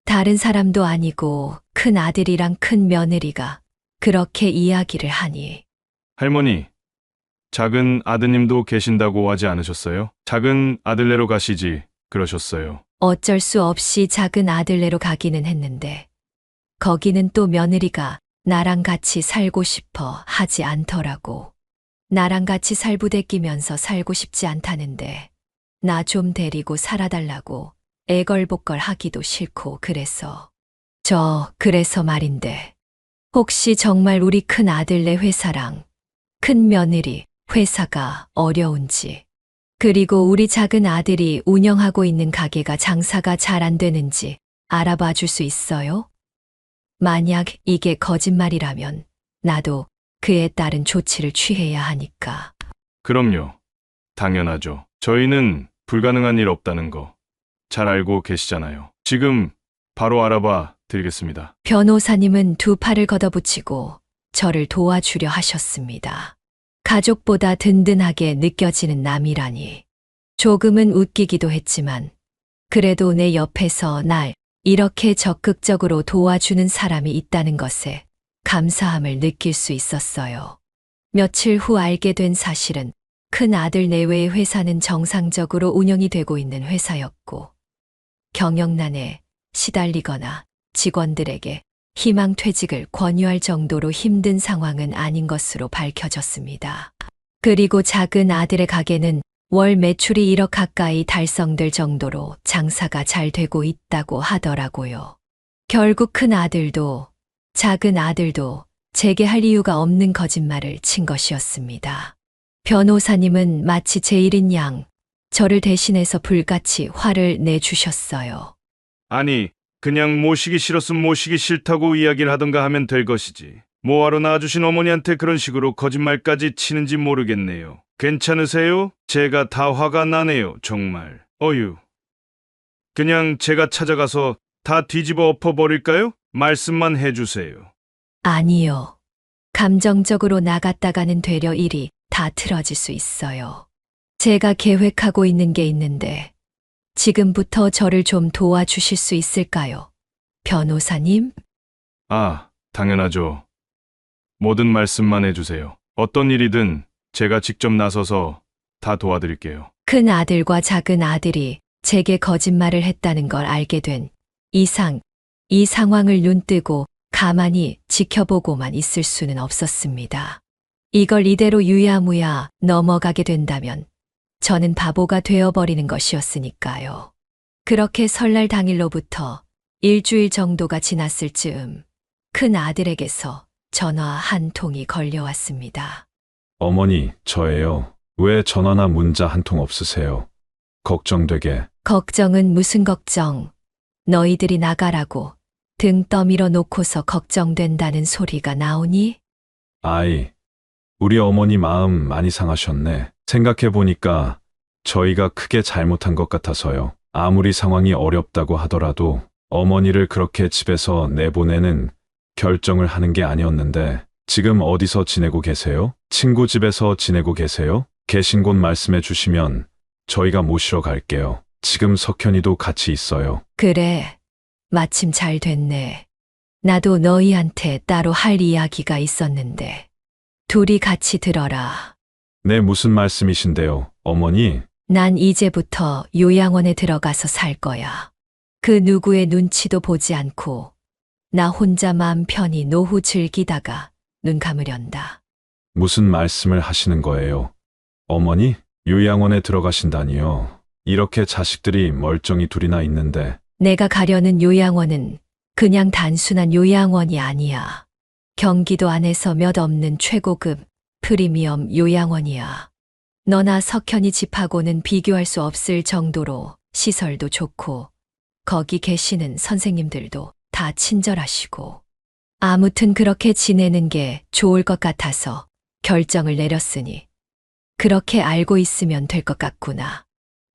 다른 사람도 아니고 큰 아들이랑 큰 며느리가 그렇게 이야기를 하니 할머니, 작은 아드님도 계신다고 하지 않으셨어요? 작은 아들네로 가시지 그러셨어요. 어쩔 수 없이 작은 아들네로 가기는 했는데 거기는 또 며느리가 나랑 같이 살고 싶어 하지 않더라고. 나랑 같이 살부대끼면서 살고 싶지 않다는데 나 좀 데리고 살아달라고 애걸복걸 하기도 싫고 그래서 그래서 말인데 혹시 정말 우리 큰 아들네 회사랑 큰 며느리 회사가 어려운지 그리고 우리 작은 아들이 운영하고 있는 가게가 장사가 잘 안 되는지 알아봐 줄 수 있어요? 만약 이게 거짓말이라면 나도 그에 따른 조치를 취해야 하니까. 그럼요. 당연하죠. 저희는 불가능한 일 없다는 거 잘 알고 계시잖아요. 지금 바로 알아봐 드리겠습니다. 변호사님은 두 팔을 걷어붙이고 저를 도와주려 하셨습니다. 가족보다 든든하게 느껴지는 남이라니. 조금은 웃기기도 했지만 그래도 내 옆에서 날 이렇게 적극적으로 도와주는 사람이 있다는 것에 감사함을 느낄 수 있었어요. 며칠 후 알게 된 사실은 큰 아들 내외의 회사는 정상적으로 운영이 되고 있는 회사였고 경영난에 시달리거나 직원들에게 희망퇴직을 권유할 정도로 힘든 상황은 아닌 것으로 밝혀졌습니다. 그리고 작은 아들의 가게는 월 매출이 1억 가까이 달성될 정도로 장사가 잘 되고 있다고 하더라고요. 결국 큰 아들도 작은 아들도 제게 할 이유가 없는 거짓말을 친 것이었습니다. 변호사님은 마치 제 일인 양 저를 대신해서 불같이 화를 내주셨어요. 아니, 그냥 모시기 싫었으면 모시기 싫다고 이야기를 하던가 하면 될 것이지. 뭐하러 낳아주신 어머니한테 그런 식으로 거짓말까지 치는지 모르겠네요. 괜찮으세요? 제가 다 화가 나네요, 정말. 어휴. 그냥 제가 찾아가서 다 뒤집어 엎어버릴까요? 말씀만 해주세요. 아니요. 감정적으로 나갔다가는 되려 일이 다 틀어질 수 있어요. 제가 계획하고 있는 게 있는데 지금부터 저를 좀 도와주실 수 있을까요? 변호사님? 아, 당연하죠. 모든 말씀만 해주세요. 어떤 일이든 제가 직접 나서서 다 도와드릴게요. 큰 아들과 작은 아들이 제게 거짓말을 했다는 걸 알게 된 이상, 이 상황을 눈뜨고 가만히 지켜보고만 있을 수는 없었습니다. 이걸 이대로 유야무야 넘어가게 된다면 저는 바보가 되어버리는 것이었으니까요. 그렇게 설날 당일로부터 일주일 정도가 지났을 즈음 큰 아들에게서 전화 한 통이 걸려왔습니다. 어머니, 저예요. 왜 전화나 문자 한 통 없으세요? 걱정되게. 걱정은 무슨 걱정. 너희들이 나가라고 등 떠밀어 놓고서 걱정된다는 소리가 나오니? 아이, 우리 어머니 마음 많이 상하셨네. 생각해보니까 저희가 크게 잘못한 것 같아서요. 아무리 상황이 어렵다고 하더라도 어머니를 그렇게 집에서 내보내는 결정을 하는 게 아니었는데 지금 어디서 지내고 계세요? 친구 집에서 지내고 계세요? 계신 곳 말씀해 주시면 저희가 모시러 갈게요. 지금 석현이도 같이 있어요. 그래, 마침 잘 됐네. 나도 너희한테 따로 할 이야기가 있었는데 둘이 같이 들어라. 네, 무슨 말씀이신데요, 어머니? 난 이제부터 요양원에 들어가서 살 거야. 그 누구의 눈치도 보지 않고 나 혼자 마음 편히 노후 즐기다가 눈 감으련다. 무슨 말씀을 하시는 거예요? 어머니? 요양원에 들어가신다니요. 이렇게 자식들이 멀쩡히 둘이나 있는데. 내가 가려는 요양원은 그냥 단순한 요양원이 아니야. 경기도 안에서 몇 없는 최고급 프리미엄 요양원이야. 너나 석현이 집하고는 비교할 수 없을 정도로 시설도 좋고 거기 계시는 선생님들도 다 친절하시고 아무튼 그렇게 지내는 게 좋을 것 같아서 결정을 내렸으니 그렇게 알고 있으면 될 것 같구나.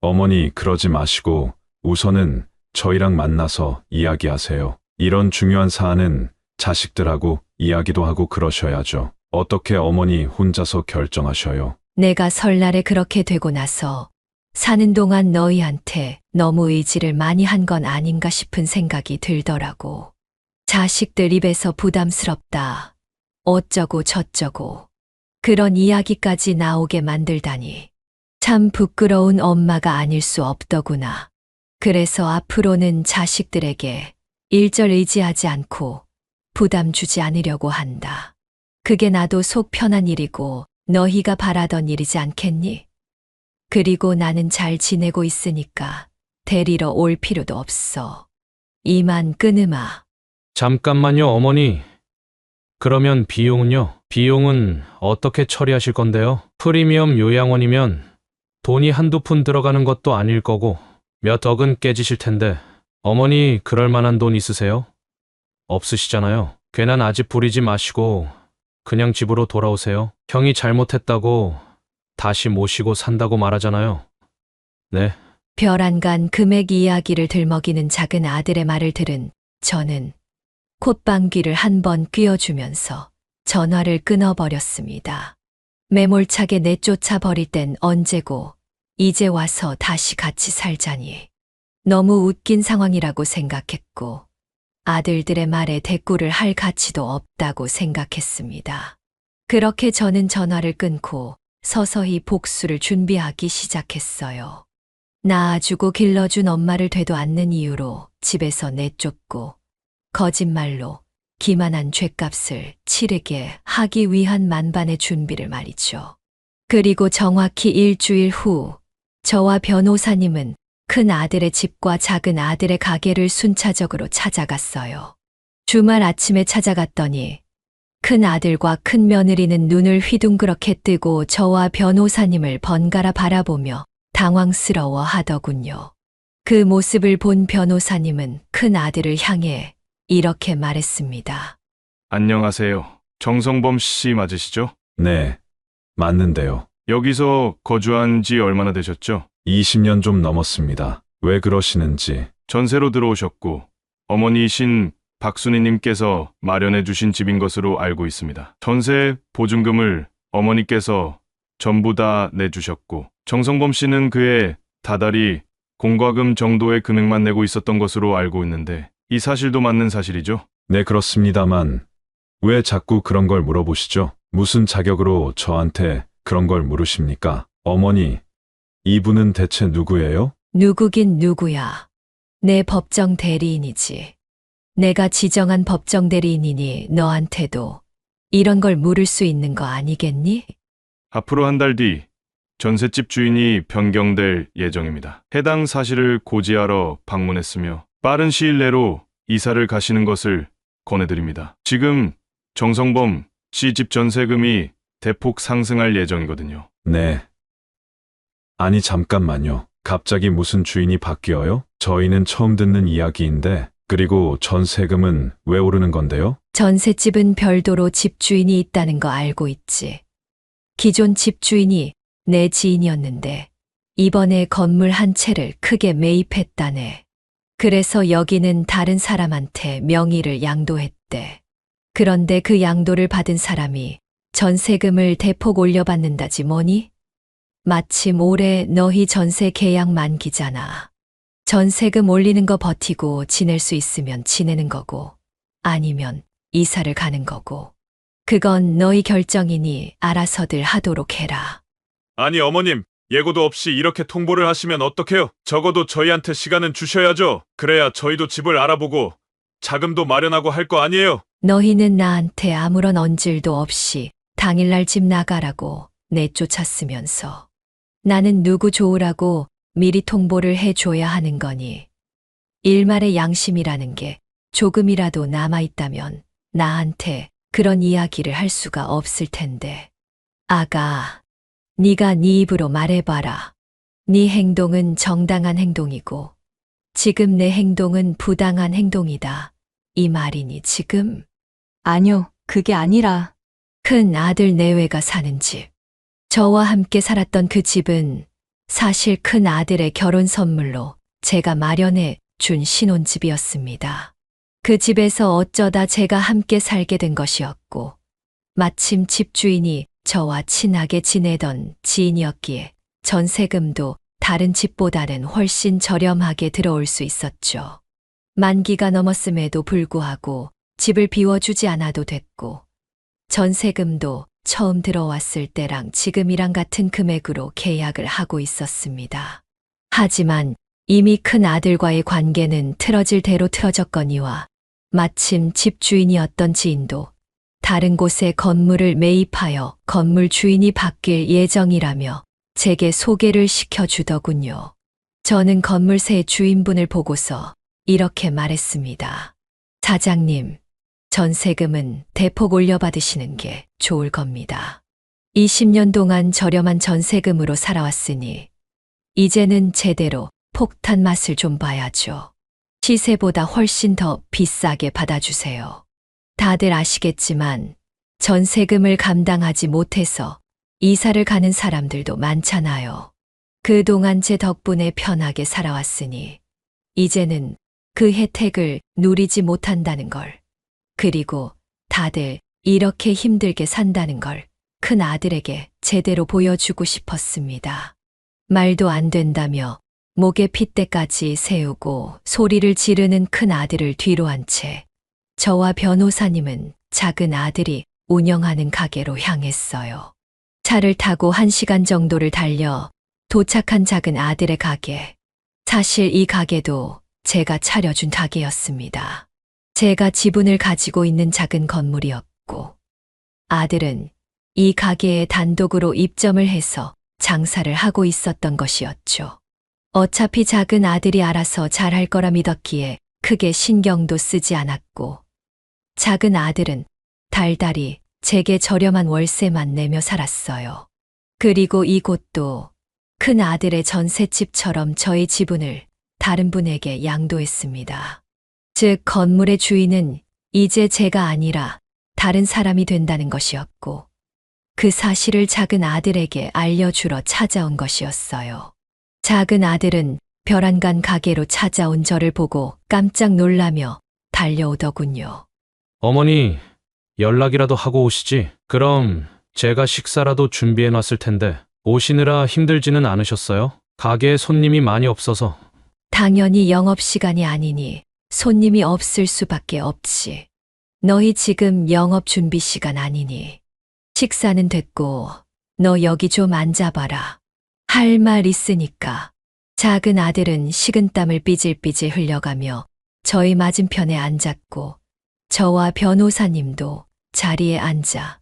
어머니, 그러지 마시고 우선은 저희랑 만나서 이야기하세요. 이런 중요한 사안은 자식들하고 이야기도 하고 그러셔야죠. 어떻게 어머니 혼자서 결정하셔요? 내가 설날에 그렇게 되고 나서 사는 동안 너희한테 너무 의지를 많이 한 건 아닌가 싶은 생각이 들더라고. 자식들 입에서 부담스럽다. 어쩌고 저쩌고. 그런 이야기까지 나오게 만들다니. 참 부끄러운 엄마가 아닐 수 없더구나. 그래서 앞으로는 자식들에게 일절 의지하지 않고 부담 주지 않으려고 한다. 그게 나도 속 편한 일이고 너희가 바라던 일이지 않겠니? 그리고 나는 잘 지내고 있으니까 데리러 올 필요도 없어. 이만 끊으마. 잠깐만요, 어머니. 그러면 비용은요? 비용은 어떻게 처리하실 건데요? 프리미엄 요양원이면 돈이 한두 푼 들어가는 것도 아닐 거고 몇 억은 깨지실 텐데 어머니 그럴 만한 돈 있으세요? 없으시잖아요. 괜한 아집 부리지 마시고 그냥 집으로 돌아오세요. 형이 잘못했다고 다시 모시고 산다고 말하잖아요. 네. 별안간 금액 이야기를 들먹이는 작은 아들의 말을 들은 저는 콧방귀를 한 번 뀌어주면서 전화를 끊어버렸습니다. 매몰차게 내쫓아 버릴 땐 언제고 이제 와서 다시 같이 살자니. 너무 웃긴 상황이라고 생각했고 아들들의 말에 대꾸를 할 가치도 없다고 생각했습니다. 그렇게 저는 전화를 끊고 서서히 복수를 준비하기 시작했어요. 낳아주고 길러준 엄마를 되도 않는 이유로 집에서 내쫓고 거짓말로 기만한 죗값을 치르게 하기 위한 만반의 준비를 말이죠. 그리고 정확히 일주일 후 저와 변호사님은 큰 아들의 집과 작은 아들의 가게를 순차적으로 찾아갔어요. 주말 아침에 찾아갔더니 큰 아들과 큰 며느리는 눈을 휘둥그렇게 뜨고 저와 변호사님을 번갈아 바라보며 당황스러워 하더군요. 그 모습을 본 변호사님은 큰 아들을 향해 이렇게 말했습니다. 안녕하세요. 정성범 씨 맞으시죠? 네, 맞는데요. 여기서 거주한 지 얼마나 되셨죠? 20년 좀 넘었습니다. 왜 그러시는지. 전세로 들어오셨고 어머니이신 박순희님께서 마련해 주신 집인 것으로 알고 있습니다. 전세 보증금을 어머니께서 전부 다 내주셨고 정성범 씨는 그해 다달이 공과금 정도의 금액만 내고 있었던 것으로 알고 있는데 이 사실도 맞는 사실이죠? 네, 그렇습니다만 왜 자꾸 그런 걸 물어보시죠? 무슨 자격으로 저한테 그런 걸 물으십니까? 어머니, 이분은 대체 누구예요? 누구긴 누구야. 내 법정 대리인이지. 내가 지정한 법정 대리인이니 너한테도 이런 걸 물을 수 있는 거 아니겠니? 앞으로 한 달 뒤 전셋집 주인이 변경될 예정입니다. 해당 사실을 고지하러 방문했으며 빠른 시일 내로 이사를 가시는 것을 권해드립니다. 지금 정성범 씨 집 전세금이 대폭 상승할 예정이거든요. 네. 아니, 잠깐만요. 갑자기 무슨 주인이 바뀌어요? 저희는 처음 듣는 이야기인데, 그리고 전세금은 왜 오르는 건데요? 전셋집은 별도로 집주인이 있다는 거 알고 있지. 기존 집주인이 내 지인이었는데 이번에 건물 한 채를 크게 매입했다네. 그래서 여기는 다른 사람한테 명의를 양도했대. 그런데 그 양도를 받은 사람이 전세금을 대폭 올려받는다지 뭐니? 마침 올해 너희 전세 계약 만기잖아. 전세금 올리는 거 버티고 지낼 수 있으면 지내는 거고 아니면 이사를 가는 거고 그건 너희 결정이니 알아서들 하도록 해라. 아니, 어머님, 예고도 없이 이렇게 통보를 하시면 어떡해요? 적어도 저희한테 시간은 주셔야죠. 그래야 저희도 집을 알아보고 자금도 마련하고 할 거 아니에요? 너희는 나한테 아무런 언질도 없이 당일날 집 나가라고 내쫓았으면서 나는 누구 좋으라고 미리 통보를 해줘야 하는 거니. 일말의 양심이라는 게 조금이라도 남아있다면 나한테 그런 이야기를 할 수가 없을 텐데. 아가, 네가 네 입으로 말해봐라. 네 행동은 정당한 행동이고 지금 내 행동은 부당한 행동이다. 이 말이니 지금? 아니요, 그게 아니라 큰 아들 내외가 사는 집. 저와 함께 살았던 그 집은 사실 큰 아들의 결혼 선물로 제가 마련해 준 신혼집이었습니다. 그 집에서 어쩌다 제가 함께 살게 된 것이었고 마침 집주인이 저와 친하게 지내던 지인이었기에 전세금도 다른 집보다는 훨씬 저렴하게 들어올 수 있었죠. 만기가 넘었음에도 불구하고 집을 비워주지 않아도 됐고, 전세금도 처음 들어왔을 때랑 지금이랑 같은 금액으로 계약을 하고 있었습니다. 하지만 이미 큰 아들과의 관계는 틀어질 대로 틀어졌거니와 마침 집주인이었던 지인도 다른 곳에 건물을 매입하여 건물 주인이 바뀔 예정이라며 제게 소개를 시켜주더군요. 저는 건물새 주인분을 보고서 이렇게 말했습니다. 사장님, 전세금은 대폭 올려받으시는 게 좋을 겁니다. 20년 동안 저렴한 전세금으로 살아왔으니 이제는 제대로 폭탄 맛을 좀 봐야죠. 시세보다 훨씬 더 비싸게 받아주세요. 다들 아시겠지만 전세금을 감당하지 못해서 이사를 가는 사람들도 많잖아요. 그동안 제 덕분에 편하게 살아왔으니 이제는 그 혜택을 누리지 못한다는 걸, 그리고 다들 이렇게 힘들게 산다는 걸 큰 아들에게 제대로 보여주고 싶었습니다. 말도 안 된다며 목에 핏대까지 세우고 소리를 지르는 큰 아들을 뒤로 한 채 저와 변호사님은 작은 아들이 운영하는 가게로 향했어요. 차를 타고 1시간 정도를 달려 도착한 작은 아들의 가게. 사실 이 가게도 제가 차려준 가게였습니다. 제가 지분을 가지고 있는 작은 건물이었고, 아들은 이 가게에 단독으로 입점을 해서 장사를 하고 있었던 것이었죠. 어차피 작은 아들이 알아서 잘할 거라 믿었기에 크게 신경도 쓰지 않았고, 작은 아들은 달달이 제게 저렴한 월세만 내며 살았어요. 그리고 이곳도 큰 아들의 전셋집처럼 저희 지분을 다른 분에게 양도했습니다. 즉, 건물의 주인은 이제 제가 아니라 다른 사람이 된다는 것이었고, 그 사실을 작은 아들에게 알려주러 찾아온 것이었어요. 작은 아들은 벼랑간 가게로 찾아온 저를 보고 깜짝 놀라며 달려오더군요. 어머니, 연락이라도 하고 오시지. 그럼 제가 식사라도 준비해 놨을 텐데 오시느라 힘들지는 않으셨어요? 가게에 손님이 많이 없어서. 당연히 영업시간이 아니니 손님이 없을 수밖에 없지. 너희 지금 영업 준비 시간 아니니. 식사는 됐고 너 여기 좀 앉아봐라. 할 말 있으니까. 작은 아들은 식은땀을 삐질삐질 흘려가며 저희 맞은편에 앉았고, 저와 변호사님도 자리에 앉아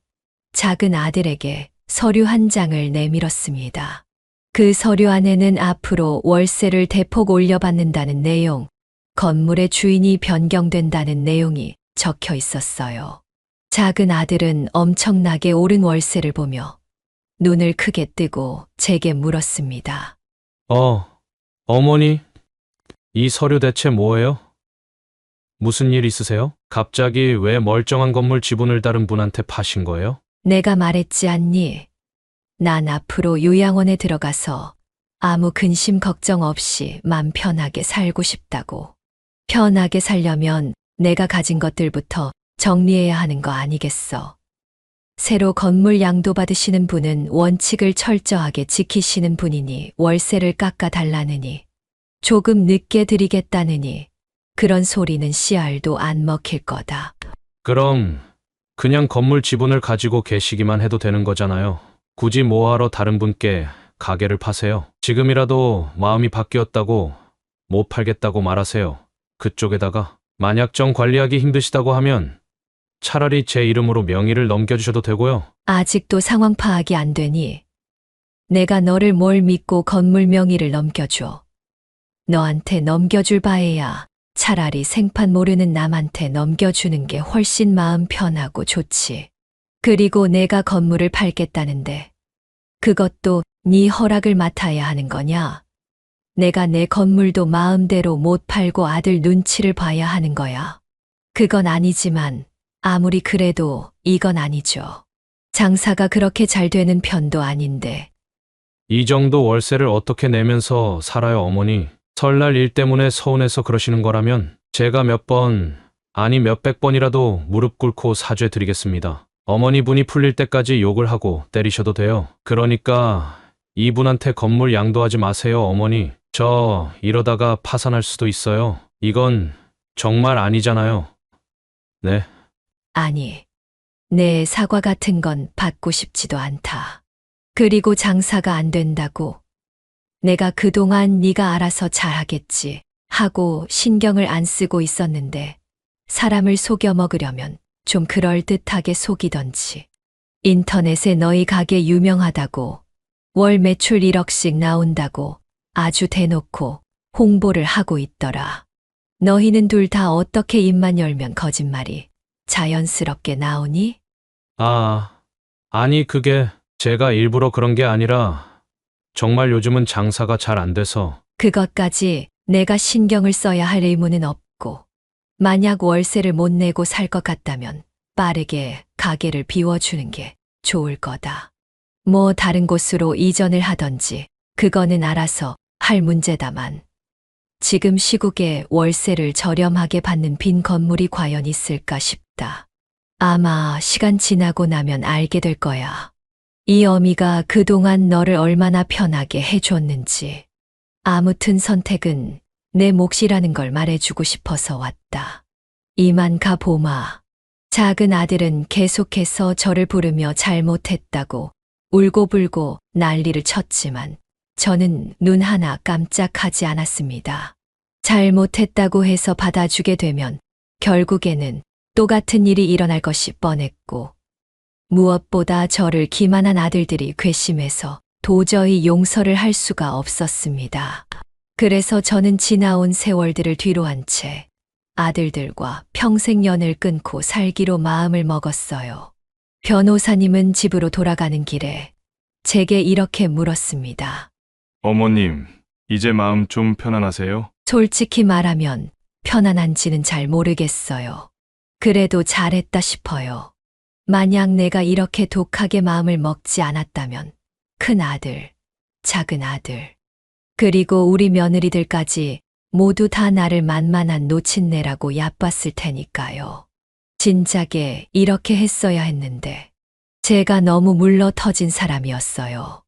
작은 아들에게 서류 한 장을 내밀었습니다. 그 서류 안에는 앞으로 월세를 대폭 올려받는다는 내용, 건물의 주인이 변경된다는 내용이 적혀 있었어요. 작은 아들은 엄청나게 오른 월세를 보며 눈을 크게 뜨고 제게 물었습니다. 어머니, 이 서류 대체 뭐예요? 무슨 일 있으세요? 갑자기 왜 멀쩡한 건물 지분을 다른 분한테 파신 거예요? 내가 말했지 않니? 난 앞으로 요양원에 들어가서 아무 근심 걱정 없이 맘 편하게 살고 싶다고. 편하게 살려면 내가 가진 것들부터 정리해야 하는 거 아니겠어. 새로 건물 양도받으시는 분은 원칙을 철저하게 지키시는 분이니 월세를 깎아달라느니, 조금 늦게 드리겠다느니, 그런 소리는 씨알도 안 먹힐 거다. 그럼 그냥 건물 지분을 가지고 계시기만 해도 되는 거잖아요. 굳이 뭐하러 다른 분께 가게를 파세요? 지금이라도 마음이 바뀌었다고 못 팔겠다고 말하세요. 그쪽에다가 만약 정 관리하기 힘드시다고 하면 차라리 제 이름으로 명의를 넘겨주셔도 되고요. 아직도 상황 파악이 안 되니 내가 너를 뭘 믿고 건물 명의를 넘겨줘. 너한테 넘겨줄 바에야 차라리 생판 모르는 남한테 넘겨주는 게 훨씬 마음 편하고 좋지. 그리고 내가 건물을 팔겠다는데 그것도 네 허락을 맡아야 하는 거냐? 내가 내 건물도 마음대로 못 팔고 아들 눈치를 봐야 하는 거야. 그건 아니지만 아무리 그래도 이건 아니죠. 장사가 그렇게 잘 되는 편도 아닌데. 이 정도 월세를 어떻게 내면서 살아요, 어머니? 설날 일 때문에 서운해서 그러시는 거라면 제가 몇 번, 아니 몇백 번이라도 무릎 꿇고 사죄드리겠습니다. 어머니 분이 풀릴 때까지 욕을 하고 때리셔도 돼요. 그러니까 이분한테 건물 양도하지 마세요, 어머니. 저 이러다가 파산할 수도 있어요. 이건 정말 아니잖아요. 네. 아니, 내 사과 같은 건 받고 싶지도 않다. 그리고 장사가 안 된다고. 내가 그동안 네가 알아서 잘하겠지 하고 신경을 안 쓰고 있었는데 사람을 속여 먹으려면 좀 그럴듯하게 속이던지. 인터넷에 너희 가게 유명하다고 월 매출 1억씩 나온다고 아주 대놓고 홍보를 하고 있더라. 너희는 둘 다 어떻게 입만 열면 거짓말이 자연스럽게 나오니? 아니 그게 제가 일부러 그런 게 아니라 정말 요즘은 장사가 잘 안 돼서. 그것까지 내가 신경을 써야 할 의무는 없고, 만약 월세를 못 내고 살 것 같다면 빠르게 가게를 비워주는 게 좋을 거다. 뭐 다른 곳으로 이전을 하던지 그거는 알아서 할 문제다만 지금 시국에 월세를 저렴하게 받는 빈 건물이 과연 있을까 싶다. 아마 시간 지나고 나면 알게 될 거야. 이 어미가 그동안 너를 얼마나 편하게 해줬는지. 아무튼 선택은 내 몫이라는 걸 말해주고 싶어서 왔다. 이만 가보마. 작은 아들은 계속해서 저를 부르며 잘못했다고 울고불고 난리를 쳤지만 저는 눈 하나 깜짝하지 않았습니다. 잘못했다고 해서 받아주게 되면 결국에는 똑같은 일이 일어날 것이 뻔했고, 무엇보다 저를 기만한 아들들이 괘씸해서 도저히 용서를 할 수가 없었습니다. 그래서 저는 지나온 세월들을 뒤로한 채 아들들과 평생 연을 끊고 살기로 마음을 먹었어요. 변호사님은 집으로 돌아가는 길에 제게 이렇게 물었습니다. 어머님, 이제 마음 좀 편안하세요? 솔직히 말하면 편안한지는 잘 모르겠어요. 그래도 잘했다 싶어요. 만약 내가 이렇게 독하게 마음을 먹지 않았다면 큰 아들, 작은 아들, 그리고 우리 며느리들까지 모두 다 나를 만만한 노친네라고 얕봤을 테니까요. 진작에 이렇게 했어야 했는데 제가 너무 물러터진 사람이었어요.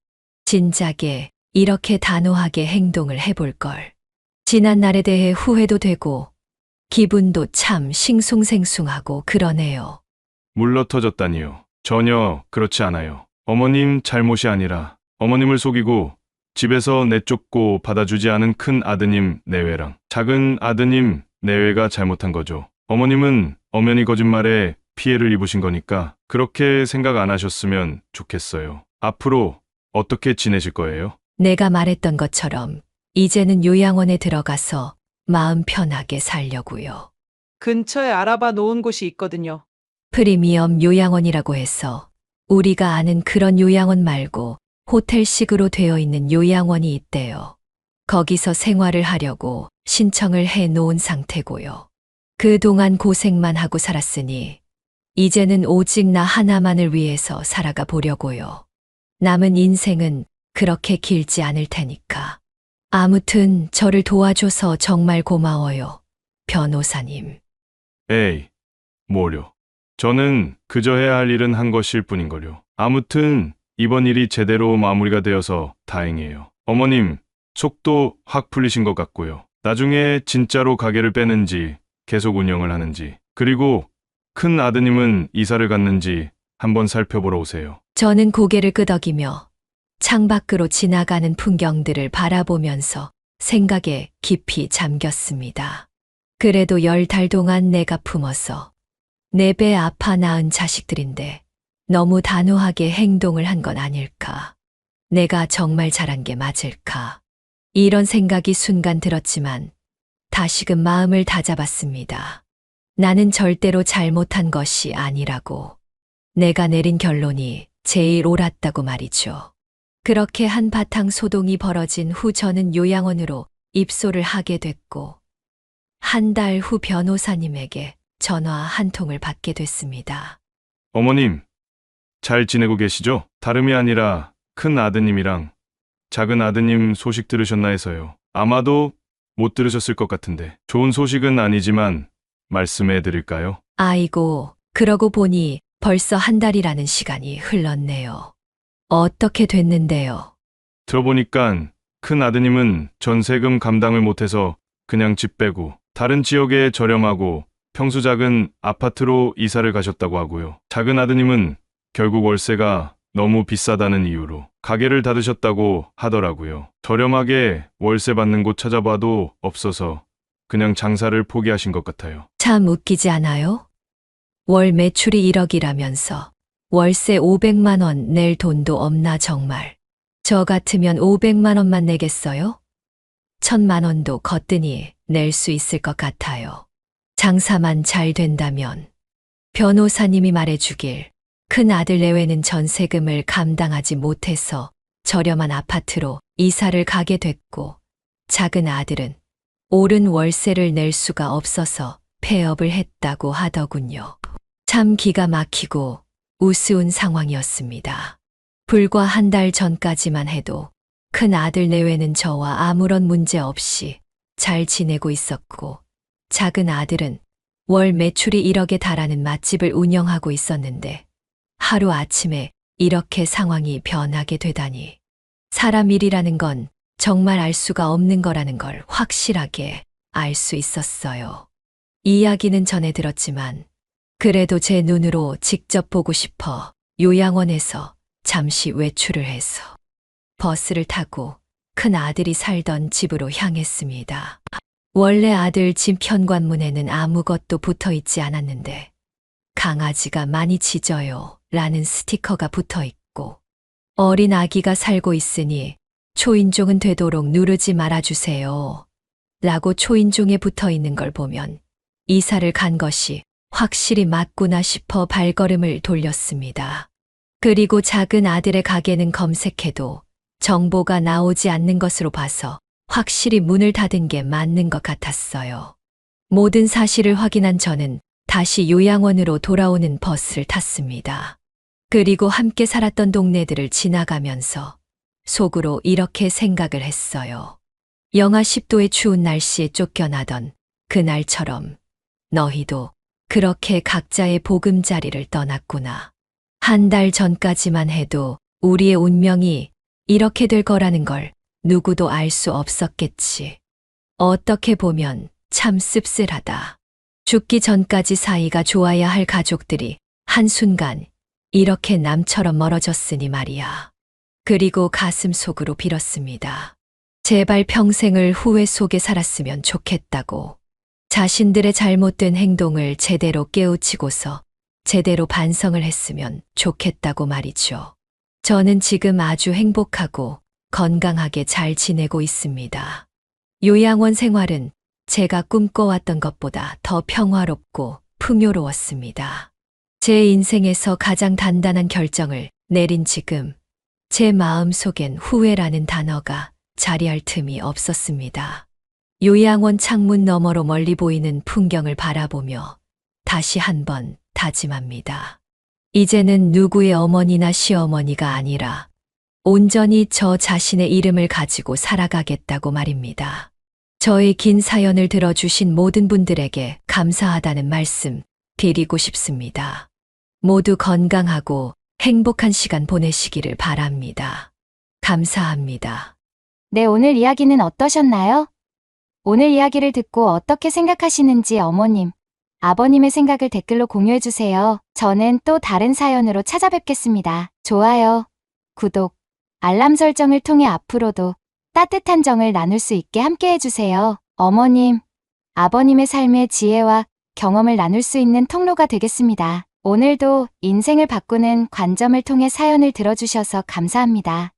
진작에 이렇게 단호하게 행동을 해볼 걸. 지난 날에 대해 후회도 되고 기분도 참 싱숭생숭하고 그러네요. 물러터졌다니요. 전혀 그렇지 않아요. 어머님 잘못이 아니라 어머님을 속이고 집에서 내쫓고 받아주지 않은 큰 아드님 내외랑 작은 아드님 내외가 잘못한 거죠. 어머님은 엄연히 거짓말에 피해를 입으신 거니까 그렇게 생각 안 하셨으면 좋겠어요. 앞으로 어떻게 지내실 거예요? 내가 말했던 것처럼 이제는 요양원에 들어가서 마음 편하게 살려고요. 근처에 알아봐 놓은 곳이 있거든요. 프리미엄 요양원이라고 해서 우리가 아는 그런 요양원 말고 호텔식으로 되어 있는 요양원이 있대요. 거기서 생활을 하려고 신청을 해 놓은 상태고요. 그동안 고생만 하고 살았으니 이제는 오직 나 하나만을 위해서 살아가 보려고요. 남은 인생은 그렇게 길지 않을 테니까. 아무튼 저를 도와줘서 정말 고마워요, 변호사님. 에이, 뭐려. 저는 그저 해야 할 일은 한 것일 뿐인걸요. 아무튼 이번 일이 제대로 마무리가 되어서 다행이에요. 어머님, 속도 확 풀리신 것 같고요. 나중에 진짜로 가게를 빼는지 계속 운영을 하는지, 그리고 큰 아드님은 이사를 갔는지 한번 살펴보러 오세요. 저는 고개를 끄덕이며 창밖으로 지나가는 풍경들을 바라보면서 생각에 깊이 잠겼습니다. 그래도 10달 동안 내가 품어서 내 배 아파 낳은 자식들인데 너무 단호하게 행동을 한 건 아닐까? 내가 정말 잘한 게 맞을까? 이런 생각이 순간 들었지만 다시금 마음을 다잡았습니다. 나는 절대로 잘못한 것이 아니라고. 내가 내린 결론이 제일 옳았다고 말이죠. 그렇게 한바탕 소동이 벌어진 후 저는 요양원으로 입소를 하게 됐고, 한 달 후 변호사님에게 전화 한 통을 받게 됐습니다. 어머님, 잘 지내고 계시죠? 다름이 아니라 큰 아드님이랑 작은 아드님 소식 들으셨나 해서요. 아마도 못 들으셨을 것 같은데 좋은 소식은 아니지만 말씀해 드릴까요? 아이고, 그러고 보니 벌써 한 달이라는 시간이 흘렀네요. 어떻게 됐는데요? 들어보니깐 큰 아드님은 전세금 감당을 못해서 그냥 집 빼고 다른 지역에 저렴하고 평수 작은 아파트로 이사를 가셨다고 하고요. 작은 아드님은 결국 월세가 너무 비싸다는 이유로 가게를 닫으셨다고 하더라고요. 저렴하게 월세 받는 곳 찾아봐도 없어서 그냥 장사를 포기하신 것 같아요. 참 웃기지 않아요? 월 매출이 1억이라면서 월세 500만 원 낼 돈도 없나 정말. 저 같으면 500만 원만 내겠어요? 1000만 원도 거뜬히 낼 수 있을 것 같아요. 장사만 잘 된다면. 변호사님이 말해주길 큰 아들 내외는 전세금을 감당하지 못해서 저렴한 아파트로 이사를 가게 됐고 작은 아들은 오른 월세를 낼 수가 없어서 폐업을 했다고 하더군요. 참 기가 막히고 우스운 상황이었습니다. 불과 한 달 전까지만 해도 큰 아들 내외는 저와 아무런 문제 없이 잘 지내고 있었고 작은 아들은 월 매출이 1억에 달하는 맛집을 운영하고 있었는데 하루아침에 이렇게 상황이 변하게 되다니. 사람 일이라는 건 정말 알 수가 없는 거라는 걸 확실하게 알 수 있었어요. 이야기는 전에 들었지만 그래도 제 눈으로 직접 보고 싶어 요양원에서 잠시 외출을 해서 버스를 타고 큰 아들이 살던 집으로 향했습니다. 원래 아들 집 현관문에는 아무것도 붙어 있지 않았는데 강아지가 많이 짖어요 라는 스티커가 붙어 있고 어린 아기가 살고 있으니 초인종은 되도록 누르지 말아주세요 라고 초인종에 붙어 있는 걸 보면 이사를 간 것이 확실히 맞구나 싶어 발걸음을 돌렸습니다. 그리고 작은 아들의 가게는 검색해도 정보가 나오지 않는 것으로 봐서 확실히 문을 닫은 게 맞는 것 같았어요. 모든 사실을 확인한 저는 다시 요양원으로 돌아오는 버스를 탔습니다. 그리고 함께 살았던 동네들을 지나가면서 속으로 이렇게 생각을 했어요. 영하 10도의 추운 날씨에 쫓겨나던 그날처럼 너희도 그렇게 각자의 보금자리를 떠났구나. 한 달 전까지만 해도 우리의 운명이 이렇게 될 거라는 걸 누구도 알 수 없었겠지. 어떻게 보면 참 씁쓸하다. 죽기 전까지 사이가 좋아야 할 가족들이 한순간 이렇게 남처럼 멀어졌으니 말이야. 그리고 가슴 속으로 빌었습니다. 제발 평생을 후회 속에 살았으면 좋겠다고. 자신들의 잘못된 행동을 제대로 깨우치고서 제대로 반성을 했으면 좋겠다고 말이죠. 저는 지금 아주 행복하고 건강하게 잘 지내고 있습니다. 요양원 생활은 제가 꿈꿔왔던 것보다 더 평화롭고 풍요로웠습니다. 제 인생에서 가장 단단한 결정을 내린 지금 제 마음 속엔 후회라는 단어가 자리할 틈이 없었습니다. 요양원 창문 너머로 멀리 보이는 풍경을 바라보며 다시 한번 다짐합니다. 이제는 누구의 어머니나 시어머니가 아니라 온전히 저 자신의 이름을 가지고 살아가겠다고 말입니다. 저의 긴 사연을 들어주신 모든 분들에게 감사하다는 말씀 드리고 싶습니다. 모두 건강하고 행복한 시간 보내시기를 바랍니다. 감사합니다. 네, 오늘 이야기는 어떠셨나요? 오늘 이야기를 듣고 어떻게 생각하시는지 어머님, 아버님의 생각을 댓글로 공유해주세요. 저는 또 다른 사연으로 찾아뵙겠습니다. 좋아요, 구독, 알람 설정을 통해 앞으로도 따뜻한 정을 나눌 수 있게 함께 해주세요. 어머님, 아버님의 삶의 지혜와 경험을 나눌 수 있는 통로가 되겠습니다. 오늘도 인생을 바꾸는 관점을 통해 사연을 들어주셔서 감사합니다.